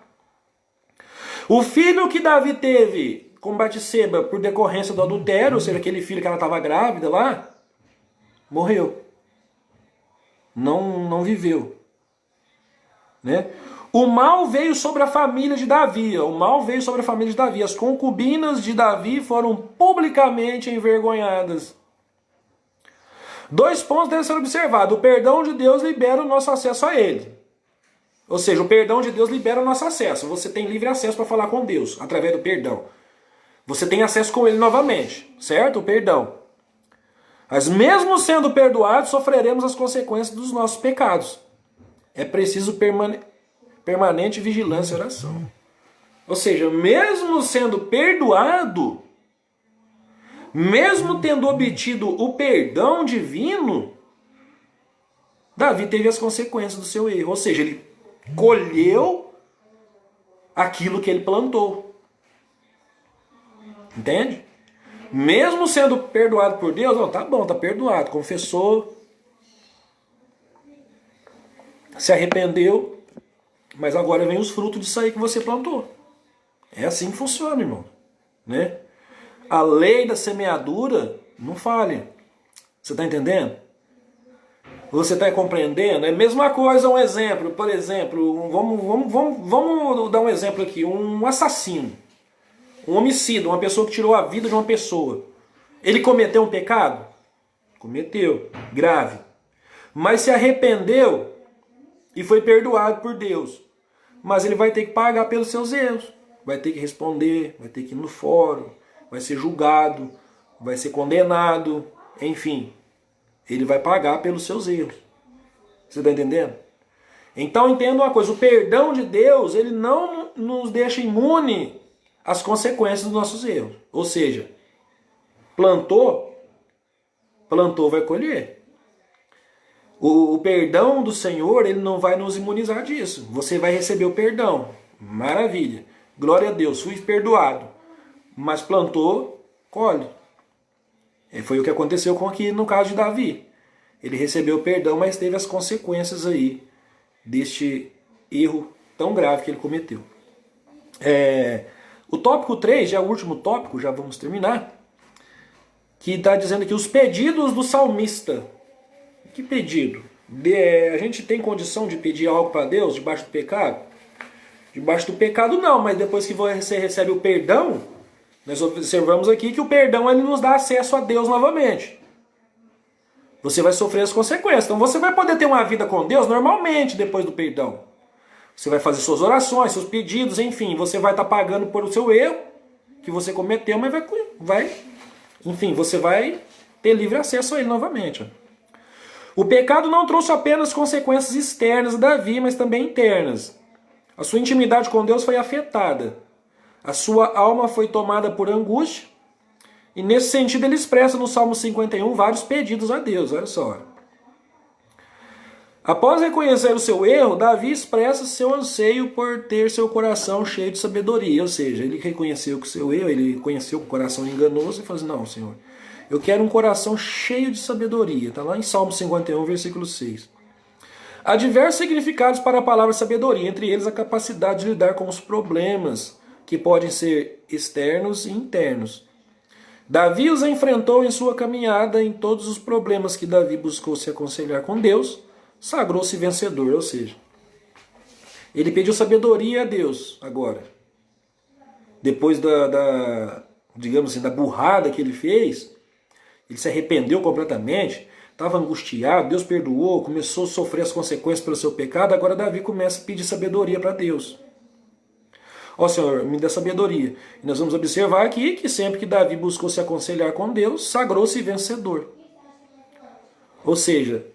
O filho que Davi teve com Batseba por decorrência do adultério, ou seja, aquele filho que ela estava grávida lá, morreu. Não viveu. Né? O mal veio sobre a família de Davi. O mal veio sobre a família de Davi. As concubinas de Davi foram publicamente envergonhadas. 2 pontos devem ser observados. O perdão de Deus libera o nosso acesso a Ele. Ou seja, o perdão de Deus libera o nosso acesso. Você tem livre acesso para falar com Deus, através do perdão. Você tem acesso com Ele novamente, certo? O perdão. Mas mesmo sendo perdoados, sofreremos as consequências dos nossos pecados. É preciso permanente vigilância e oração. Ou seja, mesmo sendo perdoado, mesmo tendo obtido o perdão divino, Davi teve as consequências do seu erro. Ou seja, ele colheu aquilo que ele plantou. Entende? Mesmo sendo perdoado por Deus, não, tá bom, tá perdoado, confessou, se arrependeu, mas agora vem os frutos disso aí que você plantou. É assim que funciona, irmão. Né? A lei da semeadura não falha. Você está entendendo? Você está compreendendo? É a mesma coisa, um exemplo. Por exemplo, vamos dar um exemplo aqui. Um assassino. Um homicida, uma pessoa que tirou a vida de uma pessoa. Ele cometeu um pecado? Cometeu. Grave. Mas se arrependeu e foi perdoado por Deus. Mas ele vai ter que pagar pelos seus erros. Vai ter que responder, vai ter que ir no fórum, vai ser julgado, vai ser condenado, enfim. Ele vai pagar pelos seus erros. Você está entendendo? Então entenda uma coisa, o perdão de Deus, ele não nos deixa imune às consequências dos nossos erros. Ou seja, plantou, vai colher. O perdão do Senhor, ele não vai nos imunizar disso. Você vai receber o perdão. Maravilha. Glória a Deus, fui perdoado. Mas plantou, colhe. E foi o que aconteceu aqui no caso de Davi. Ele recebeu o perdão, mas teve as consequências aí deste erro tão grave que ele cometeu. O tópico 3, já é o último tópico, já vamos terminar, que está dizendo aqui os pedidos do salmista. Que pedido? A gente tem condição de pedir algo para Deus debaixo do pecado? Debaixo do pecado não, mas depois que você recebe o perdão, nós observamos aqui que o perdão ele nos dá acesso a Deus novamente. Você vai sofrer as consequências. Então você vai poder ter uma vida com Deus normalmente depois do perdão. Você vai fazer suas orações, seus pedidos, enfim. Você vai estar pagando por o seu erro que você cometeu, mas enfim, você vai ter livre acesso a ele novamente. O pecado não trouxe apenas consequências externas a Davi, mas também internas. A sua intimidade com Deus foi afetada. A sua alma foi tomada por angústia. E nesse sentido ele expressa no Salmo 51 vários pedidos a Deus. Olha só. Após reconhecer o seu erro, Davi expressa seu anseio por ter seu coração cheio de sabedoria. Ou seja, ele reconheceu que o seu erro, ele conheceu que o coração enganoso e falou assim, não, Senhor, eu quero um coração cheio de sabedoria. Está lá em Salmo 51, versículo 6. Há diversos significados para a palavra sabedoria, entre eles a capacidade de lidar com os problemas, que podem ser externos e internos. Davi os enfrentou em sua caminhada em todos os problemas que Davi buscou se aconselhar com Deus, sagrou-se vencedor, ou seja, ele pediu sabedoria a Deus agora. Depois digamos assim, da burrada que ele fez, ele se arrependeu completamente, estava angustiado, Deus perdoou, começou a sofrer as consequências pelo seu pecado, agora Davi começa a pedir sabedoria para Deus. Ó Senhor, me dê sabedoria. E nós vamos observar aqui que sempre que Davi buscou se aconselhar com Deus, sagrou-se vencedor. Ou seja,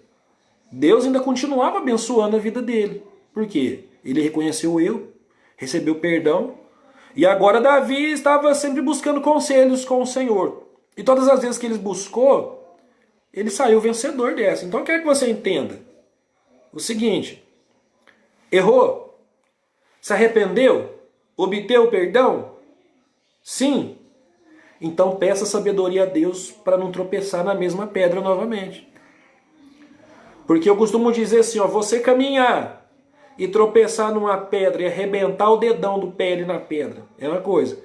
Deus ainda continuava abençoando a vida dele. Por quê? Ele reconheceu o erro, recebeu perdão, e agora Davi estava sempre buscando conselhos com o Senhor. E todas as vezes que ele buscou, ele saiu vencedor dessa. Então eu quero que você entenda o seguinte: errou, se arrependeu, obteve perdão? Sim. Então peça sabedoria a Deus para não tropeçar na mesma pedra novamente. Porque eu costumo dizer assim, ó, você caminhar e tropeçar numa pedra e arrebentar o dedão do pé ali na pedra, é uma coisa.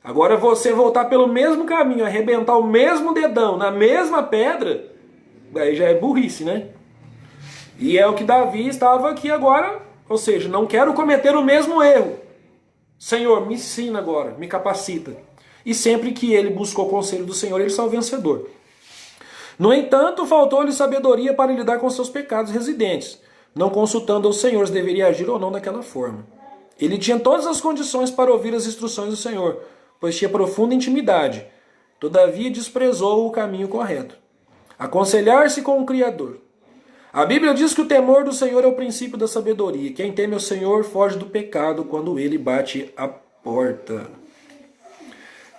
Agora você voltar pelo mesmo caminho, arrebentar o mesmo dedão na mesma pedra, aí já é burrice, né? E é o que Davi estava aqui agora, ou seja, não quero cometer o mesmo erro. Senhor, me ensina agora, me capacita. E sempre que ele buscou o conselho do Senhor, ele saiu vencedor. No entanto, faltou-lhe sabedoria para lidar com seus pecados residentes, não consultando ao Senhor se deveria agir ou não daquela forma. Ele tinha todas as condições para ouvir as instruções do Senhor, pois tinha profunda intimidade. Todavia desprezou o caminho correto. Aconselhar-se com o Criador. A Bíblia diz que o temor do Senhor é o princípio da sabedoria. Quem teme o Senhor foge do pecado quando ele bate a porta.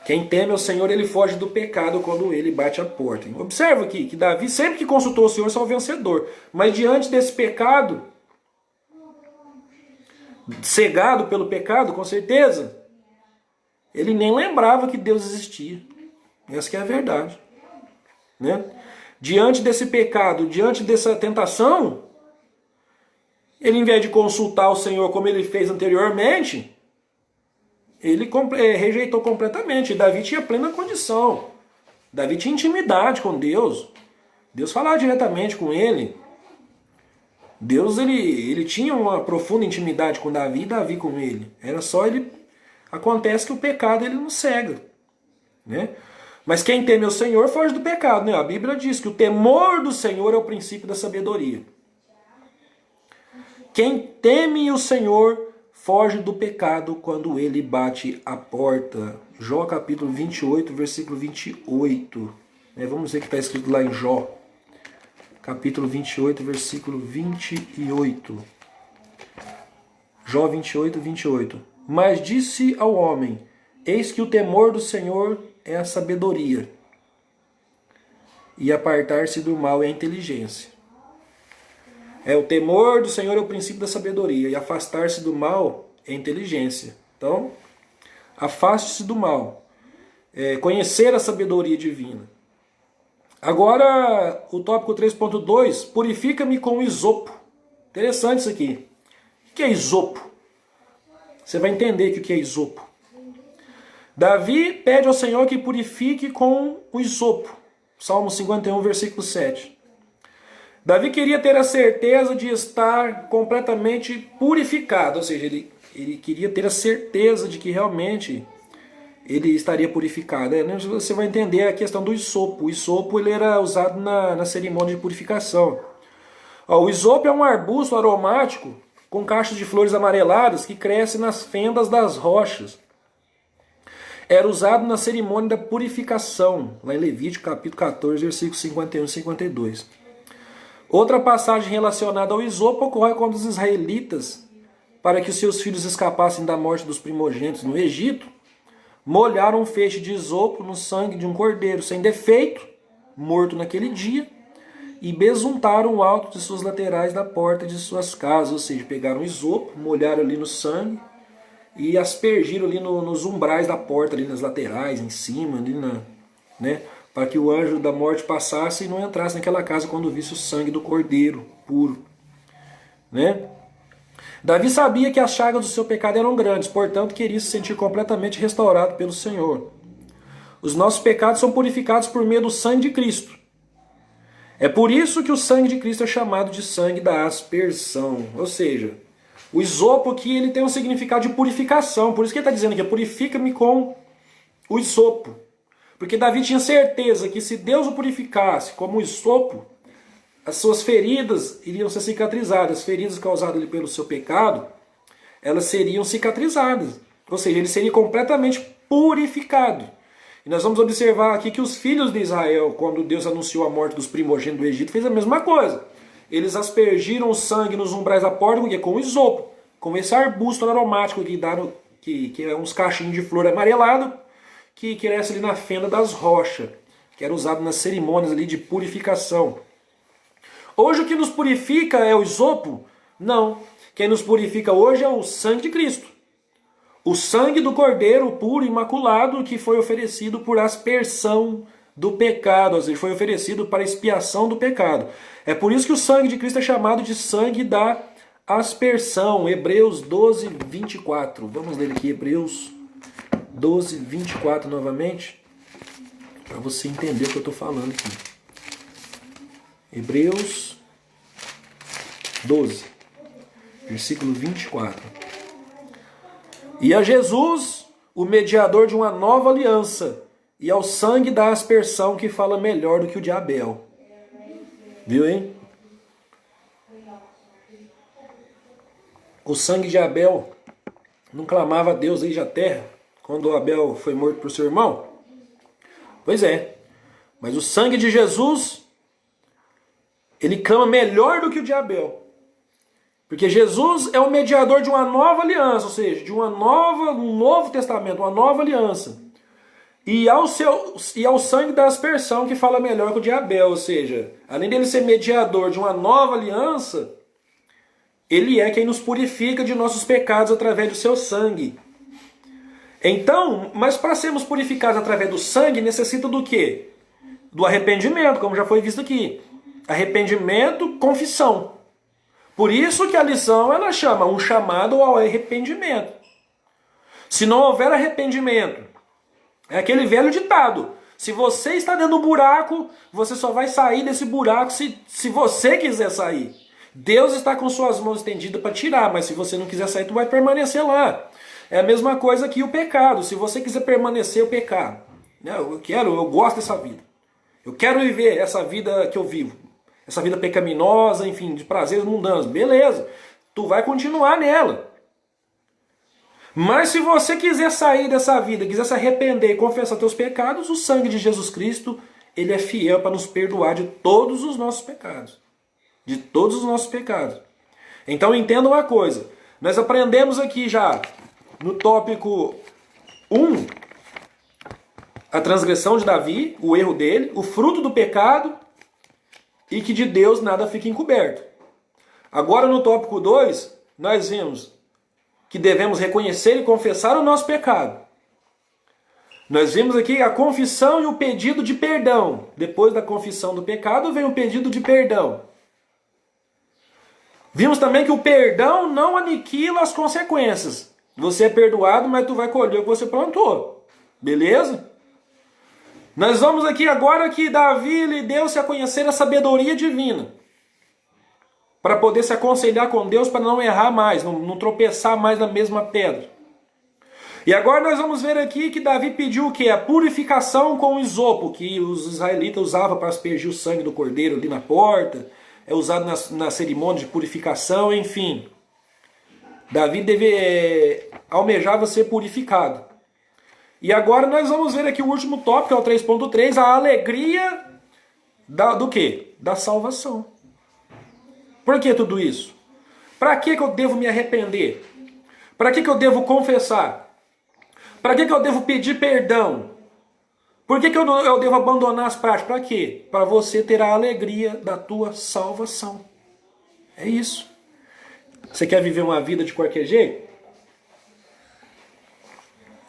Quem teme o Senhor, ele foge do pecado quando ele bate a porta. Observa aqui que Davi, sempre que consultou o Senhor, saiu vencedor. Mas diante desse pecado, cegado pelo pecado, com certeza, ele nem lembrava que Deus existia. Essa que é a verdade. Né? Diante desse pecado, diante dessa tentação, ele, em vez de consultar o Senhor como ele fez anteriormente, ele rejeitou completamente. Davi tinha plena condição. Davi tinha intimidade com Deus. Deus falava diretamente com ele. Deus ele tinha uma profunda intimidade com Davi e Davi com ele. Era só ele... Acontece que o pecado ele não cega. Né? Mas quem teme o Senhor foge do pecado. Né? A Bíblia diz que o temor do Senhor é o princípio da sabedoria. Quem teme o Senhor foge do pecado quando ele bate a porta. Jó capítulo 28, versículo 28. Vamos ver o que está escrito lá em Jó. Capítulo 28, versículo 28. Jó 28, 28. Mas disse ao homem, eis que o temor do Senhor é a sabedoria, e apartar-se do mal é a inteligência. O temor do Senhor é o princípio da sabedoria, e afastar-se do mal é a inteligência. Então, afaste-se do mal. Conhecer a sabedoria divina. Agora, o tópico 3.2, purifica-me com isopo. Interessante isso aqui. O que é isopo? Você vai entender o que é isopo. Davi pede ao Senhor que purifique com o isopo. Salmo 51, versículo 7. Davi queria ter a certeza de estar completamente purificado, ou seja, ele queria ter a certeza de que realmente ele estaria purificado. Você vai entender a questão do isopo. O isopo ele era usado na cerimônia de purificação. O isopo é um arbusto aromático com cachos de flores amareladas que cresce nas fendas das rochas. Era usado na cerimônia da purificação, lá em Levítico capítulo 14, versículos 51 e 52. Outra passagem relacionada ao isopo ocorre quando os israelitas, para que os seus filhos escapassem da morte dos primogênitos no Egito, molharam um feixe de isopo no sangue de um cordeiro sem defeito, morto naquele dia, e besuntaram o alto de suas laterais da porta de suas casas, ou seja, pegaram isopo, molharam ali no sangue e aspergiram ali nos umbrais da porta, ali nas laterais, em cima, ali para que o anjo da morte passasse e não entrasse naquela casa quando visse o sangue do cordeiro puro. Davi sabia que as chagas do seu pecado eram grandes, portanto queria se sentir completamente restaurado pelo Senhor. Os nossos pecados são purificados por meio do sangue de Cristo. É por isso que o sangue de Cristo é chamado de sangue da aspersão. Ou seja, o isopo aqui ele tem um significado de purificação. Por isso que ele está dizendo aqui, purifica-me com o isopo. Porque Davi tinha certeza que se Deus o purificasse como o isopo, as suas feridas iriam ser cicatrizadas. As feridas causadas pelo seu pecado, elas seriam cicatrizadas. Ou seja, ele seria completamente purificado. E nós vamos observar aqui que os filhos de Israel, quando Deus anunciou a morte dos primogênitos do Egito, fez a mesma coisa. Eles aspergiram o sangue nos umbrais da porta com isopo, com esse arbusto aromático que é uns cachinhos de flor amarelado, que cresce ali na fenda das rochas, que era usado nas cerimônias ali de purificação. Hoje o que nos purifica é o isopo? Não. Quem nos purifica hoje é o sangue de Cristo. O sangue do Cordeiro puro e imaculado que foi oferecido por aspersão do pecado, ou seja, foi oferecido para expiação do pecado. É por isso que o sangue de Cristo é chamado de sangue da aspersão. Hebreus 12, 24. Vamos ler aqui Hebreus 12, 24 novamente, para você entender o que eu estou falando aqui. Hebreus 12, versículo 24. E a Jesus, o mediador de uma nova aliança, e ao sangue da aspersão que fala melhor do que o de Abel. Viu, hein? O sangue de Abel não clamava a Deus desde a terra, quando Abel foi morto por seu irmão? Pois é. Mas o sangue de Jesus, ele clama melhor do que o de Abel. Porque Jesus é o mediador de uma nova aliança, ou seja, de um novo testamento, uma nova aliança. E ao sangue da aspersão que fala melhor que o de Abel, ou seja, além dele ser mediador de uma nova aliança, ele é quem nos purifica de nossos pecados através do seu sangue. Então, mas para sermos purificados através do sangue, necessita do quê? Do arrependimento, como já foi visto aqui. Arrependimento, confissão. Por isso que a lição ela chama um chamado ao arrependimento. Se não houver arrependimento, é aquele velho ditado: se você está dentro do buraco, você só vai sair desse buraco se você quiser sair. Deus está com suas mãos estendidas para tirar, mas se você não quiser sair, tu vai permanecer lá. É a mesma coisa que o pecado. Se você quiser permanecer o pecado, eu gosto dessa vida. Eu quero viver essa vida que eu vivo. Essa vida pecaminosa, enfim, de prazeres mundanos. Beleza, tu vai continuar nela. Mas se você quiser sair dessa vida, quiser se arrepender e confessar teus pecados, o sangue de Jesus Cristo, ele é fiel para nos perdoar de todos os nossos pecados. De todos os nossos pecados. Então entenda uma coisa. Nós aprendemos aqui já no tópico 1, a transgressão de Davi, o erro dele, o fruto do pecado e que de Deus nada fica encoberto. Agora no tópico 2, nós vimos que devemos reconhecer e confessar o nosso pecado. Nós vimos aqui a confissão e o pedido de perdão. Depois da confissão do pecado vem o pedido de perdão. Vimos também que o perdão não aniquila as consequências. Você é perdoado, mas tu vai colher o que você plantou. Beleza? Nós vamos aqui agora que Davi lhe deu-se a conhecer a sabedoria divina. Para poder se aconselhar com Deus, para não errar mais, não tropeçar mais na mesma pedra. E agora nós vamos ver aqui que Davi pediu o quê? A purificação com o isopo, que os israelitas usavam para aspergir o sangue do cordeiro ali na porta. É usado na cerimônia de purificação, enfim. Davi almejava ser purificado. E agora nós vamos ver aqui o último tópico, é o 3.3, a alegria do quê? Da salvação. Por que tudo isso? Para que eu devo me arrepender? Para que eu devo confessar? Para que eu devo pedir perdão? Por que eu devo abandonar as práticas? Para quê? Para você ter a alegria da tua salvação. É isso. Você quer viver uma vida de qualquer jeito?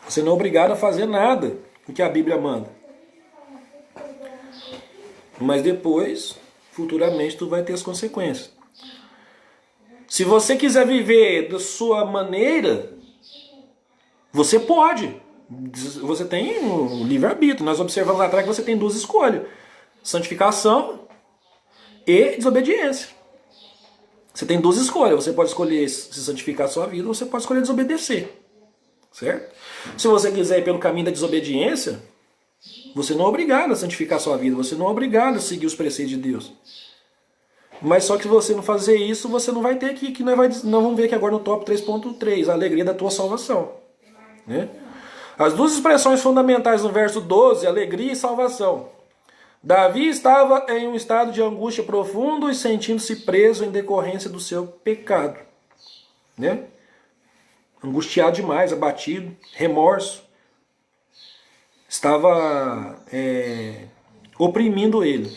Você não é obrigado a fazer nada do que a Bíblia manda. Mas depois, futuramente, tu vai ter as consequências. Se você quiser viver da sua maneira, você pode. Você tem um livre-arbítrio. Nós observamos lá atrás que você tem duas escolhas: santificação e desobediência. Você tem duas escolhas. Você pode escolher se santificar a sua vida ou você pode escolher desobedecer. Certo? Se você quiser ir pelo caminho da desobediência, você não é obrigado a santificar a sua vida. Você não é obrigado a seguir os preceitos de Deus. Mas só que se você não fazer isso, você não vai ter que nós vamos ver aqui agora no top 3.3, a alegria da tua salvação. né? As duas expressões fundamentais no verso 12, alegria e salvação. Davi estava em um estado de angústia profundo e sentindo-se preso em decorrência do seu pecado, né? Angustiado demais, abatido, remorso. Estava oprimindo ele.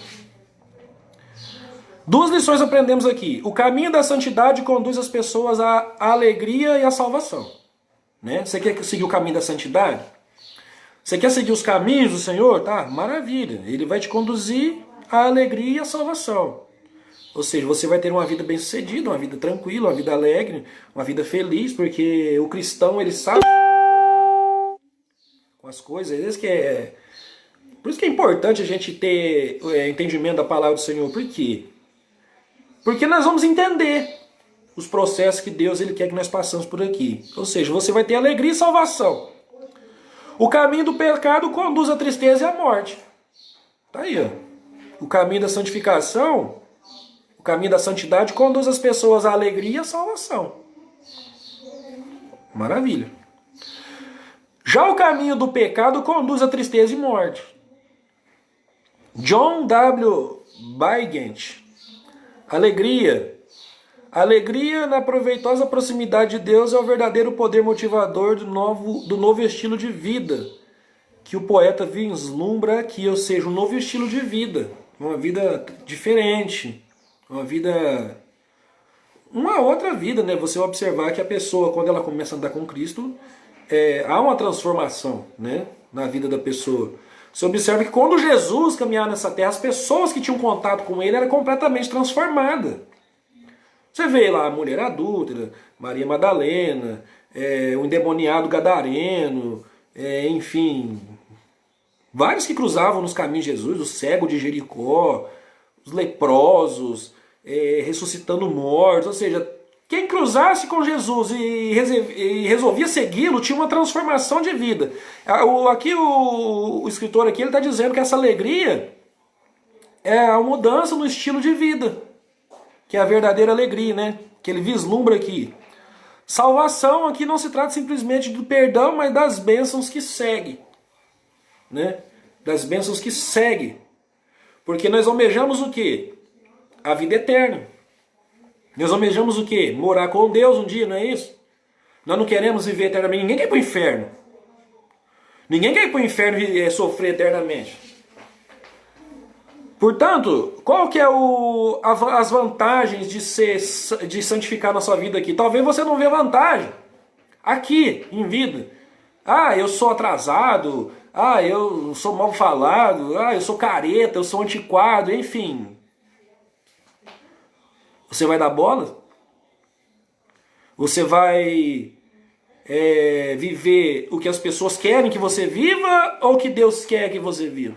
Duas lições aprendemos aqui. O caminho da santidade conduz as pessoas à alegria e à salvação, né? Você quer seguir o caminho da santidade? Você quer seguir os caminhos do Senhor? Tá, maravilha. Ele vai te conduzir à alegria e à salvação. Ou seja, você vai ter uma vida bem-sucedida, uma vida tranquila, uma vida alegre, uma vida feliz, porque o cristão, ele sabe com as coisas. Por isso que é importante a gente ter entendimento da palavra do Senhor. Por quê? Porque nós vamos entender os processos que Deus ele quer que nós passamos por aqui. Ou seja, você vai ter alegria e salvação. O caminho do pecado conduz à tristeza e à morte. Tá aí, ó. O caminho da santificação, o caminho da santidade conduz as pessoas à alegria e à salvação. Maravilha. Já o caminho do pecado conduz à tristeza e morte. John W. Baigent. Alegria na proveitosa proximidade de Deus é o verdadeiro poder motivador do novo estilo de vida que o poeta vislumbra aqui, ou seja, um novo estilo de vida, uma vida diferente, uma outra vida, né? Você observar que a pessoa, quando ela começa a andar com Cristo, há uma transformação, né, na vida da pessoa. Você observa que quando Jesus caminhava nessa terra, as pessoas que tinham contato com ele eram completamente transformadas. Você vê lá a mulher adúltera, Maria Madalena, o endemoniado gadareno, enfim, vários que cruzavam nos caminhos de Jesus, o cego de Jericó, os leprosos, ressuscitando mortos, ou seja, quem cruzasse com Jesus e resolvia segui-lo tinha uma transformação de vida. Aqui o escritor aqui está dizendo que essa alegria é a mudança no estilo de vida, que é a verdadeira alegria, né? Que ele vislumbra aqui. Salvação aqui não se trata simplesmente do perdão, mas das bênçãos que seguem, né? Das bênçãos que seguem. Porque nós almejamos o quê? A vida eterna. Nós almejamos o quê? Morar com Deus um dia, não é isso? Nós não queremos viver eternamente. Ninguém quer ir para o inferno. Ninguém quer ir para o inferno e sofrer eternamente. Portanto, qual que é as vantagens de santificar na sua vida aqui? Talvez você não vê vantagem aqui, em vida. Ah, eu sou atrasado. Ah, eu sou mal falado. Ah, eu sou careta, eu sou antiquado, enfim. Você vai dar bola? Você vai viver o que as pessoas querem que você viva ou o que Deus quer que você viva?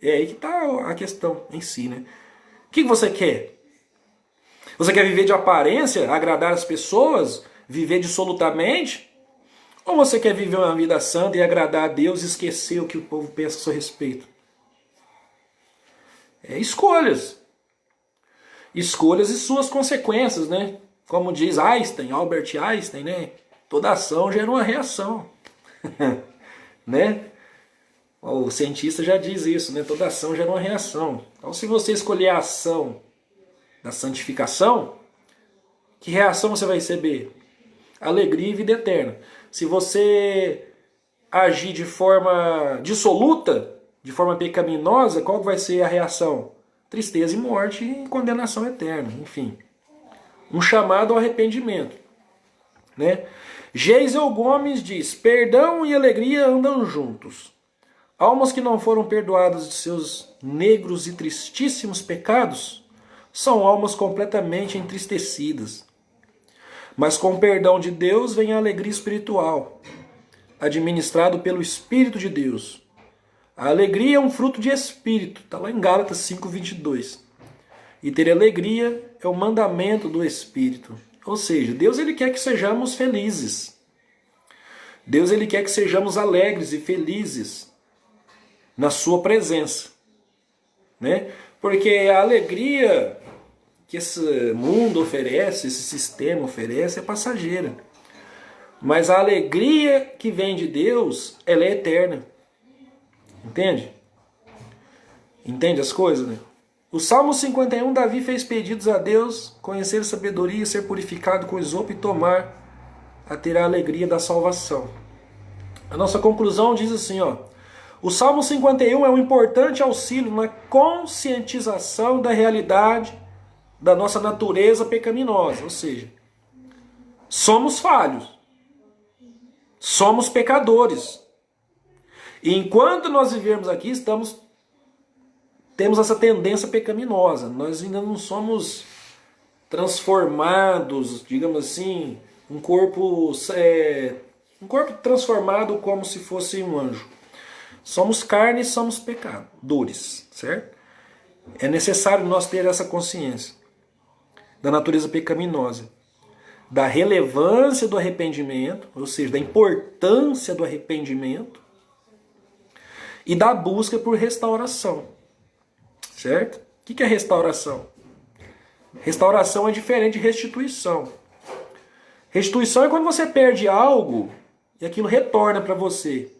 É aí que está a questão em si, né? O que você quer? Você quer viver de aparência, agradar as pessoas, viver dissolutamente? Ou você quer viver uma vida santa e agradar a Deus e esquecer o que o povo pensa a seu respeito? Escolhas. Escolhas e suas consequências, né? Como diz Albert Einstein, né? Toda ação gera uma reação. Né? O cientista já diz isso, né? Toda ação gera uma reação. Então, se você escolher a ação da santificação, que reação você vai receber? Alegria e vida eterna. Se você agir de forma dissoluta, de forma pecaminosa, qual vai ser a reação? Tristeza e morte e condenação eterna, enfim. Um chamado ao arrependimento, né? Geisel Gomes diz: perdão e alegria andam juntos. Almas que não foram perdoadas de seus negros e tristíssimos pecados são almas completamente entristecidas. Mas com o perdão de Deus vem a alegria espiritual, administrado pelo Espírito de Deus. A alegria é um fruto de espírito, está lá em Gálatas 5:22. E ter alegria é o mandamento do Espírito. Ou seja, Deus ele quer que sejamos felizes. Deus ele quer que sejamos alegres e felizes na sua presença, né? Porque a alegria que esse mundo oferece, esse sistema oferece, é passageira. Mas a alegria que vem de Deus, ela é eterna. Entende? Entende as coisas, né? O Salmo 51, Davi fez pedidos a Deus, conhecer a sabedoria, ser purificado com esopo e tomar a ter a alegria da salvação. A nossa conclusão diz assim, ó. O Salmo 51 é um importante auxílio na conscientização da realidade da nossa natureza pecaminosa, ou seja, somos falhos, somos pecadores. E enquanto nós vivemos aqui, temos essa tendência pecaminosa. Nós ainda não somos transformados, digamos assim, um corpo transformado como se fosse um anjo. Somos carne e somos pecadores, certo? É necessário nós ter essa consciência da natureza pecaminosa, da relevância do arrependimento, ou seja, da importância do arrependimento e da busca por restauração, certo? O que é restauração? Restauração é diferente de restituição. Restituição é quando você perde algo e aquilo retorna para você.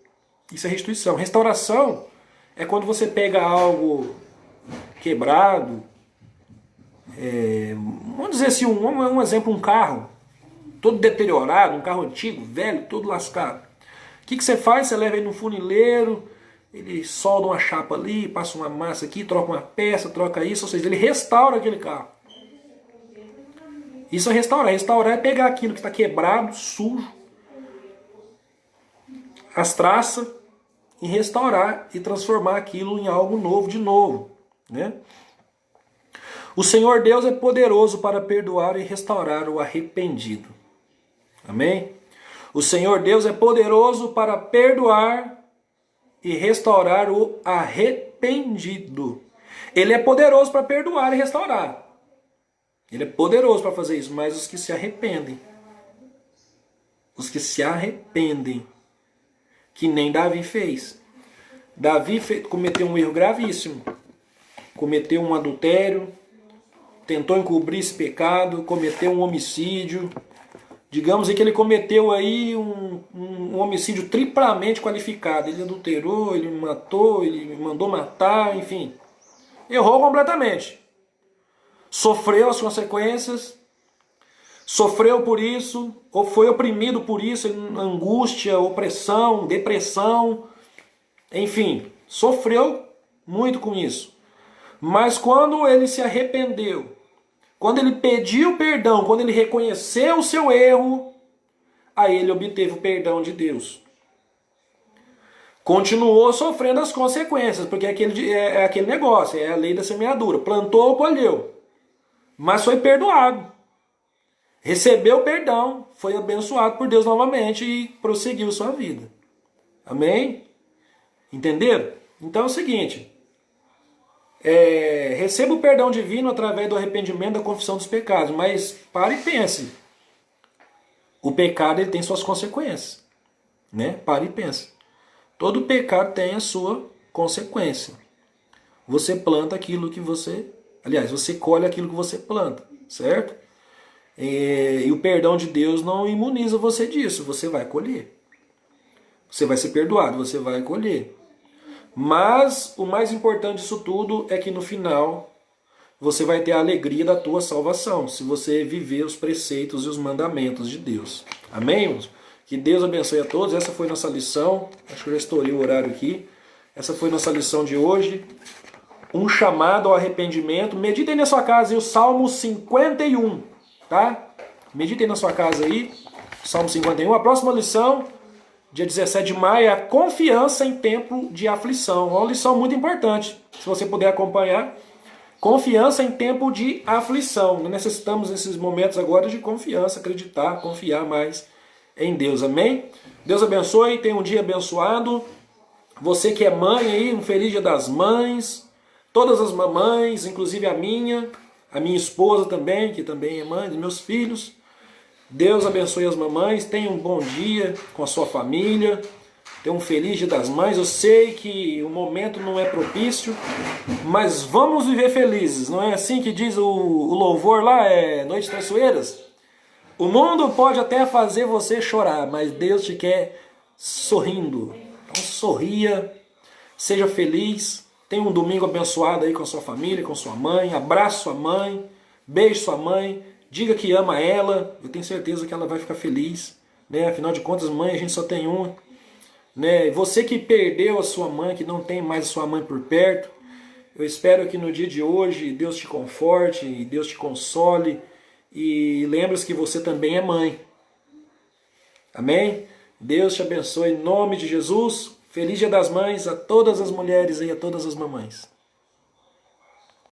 Isso é restituição. Restauração é quando você pega algo quebrado, vamos dizer assim, um exemplo, um carro todo deteriorado, um carro antigo, velho, todo lascado. O que você faz? Você leva ele no funileiro, ele solda uma chapa ali, passa uma massa aqui, troca uma peça, troca isso, ou seja, ele restaura aquele carro. Isso é restaurar. Restaurar é pegar aquilo que está quebrado, sujo, as traças, e restaurar e transformar aquilo em algo novo de novo, né? O Senhor Deus é poderoso para perdoar e restaurar o arrependido. Amém? O Senhor Deus é poderoso para perdoar e restaurar o arrependido. Ele é poderoso para perdoar e restaurar. Ele é poderoso para fazer isso, mas os que se arrependem, que nem Davi fez. Davi cometeu um erro gravíssimo. Cometeu um adultério, tentou encobrir esse pecado, cometeu um homicídio. Digamos que ele cometeu aí um homicídio triplamente qualificado. Ele adulterou, ele matou, ele mandou matar, enfim. Errou completamente. Sofreu as consequências, sofreu por isso, ou foi oprimido por isso, angústia, opressão, depressão, enfim, sofreu muito com isso. Mas quando ele se arrependeu, quando ele pediu perdão, quando ele reconheceu o seu erro, aí ele obteve o perdão de Deus. Continuou sofrendo as consequências, porque é aquele negócio, é a lei da semeadura. Plantou, colheu. Mas foi perdoado. Recebeu perdão, foi abençoado por Deus novamente e prosseguiu sua vida. Amém? Entenderam? Então é o seguinte, receba o perdão divino através do arrependimento, da confissão dos pecados, mas pare e pense. O pecado ele tem suas consequências. Né? Pare e pense. Todo pecado tem a sua consequência. Você planta aquilo que você... Aliás, você colhe aquilo que você planta, certo? E o perdão de Deus não imuniza você disso. Você vai colher. Você vai ser perdoado, você vai colher. Mas o mais importante disso tudo é que no final você vai ter a alegria da tua salvação, se você viver os preceitos e os mandamentos de Deus. Amém, irmãos? Que Deus abençoe a todos. Essa foi nossa lição. Acho que eu já estourei o horário aqui. Essa foi nossa lição de hoje. Um chamado ao arrependimento. Meditem na sua casa aí o Salmo 51, tá? Meditem na sua casa aí, Salmo 51. A próxima lição, dia 17 de maio, é a confiança em tempo de aflição. Uma lição muito importante, se você puder acompanhar. Confiança em tempo de aflição. Nós necessitamos nesses momentos agora de confiança, acreditar, confiar mais em Deus. Amém? Deus abençoe, tenha um dia abençoado. Você que é mãe aí, um feliz dia das mães. Todas as mamães, inclusive a minha esposa também, que também é mãe dos meus filhos. Deus abençoe as mamães, tenha um bom dia com a sua família, tenha um feliz dia das mães. Eu sei que o momento não é propício, mas vamos viver felizes, não é assim que diz o louvor lá, Noites Traiçoeiras? O mundo pode até fazer você chorar, mas Deus te quer sorrindo. Então sorria, seja feliz, tenha um domingo abençoado aí com a sua família, com sua mãe, abrace sua mãe, beije sua mãe, diga que ama ela, eu tenho certeza que ela vai ficar feliz, né? Afinal de contas, mãe, a gente só tem uma, né? Você que perdeu a sua mãe, que não tem mais a sua mãe por perto, eu espero que no dia de hoje Deus te conforte, Deus te console e lembre-se que você também é mãe. Amém? Deus te abençoe em nome de Jesus. Feliz Dia das Mães a todas as mulheres e a todas as mamães.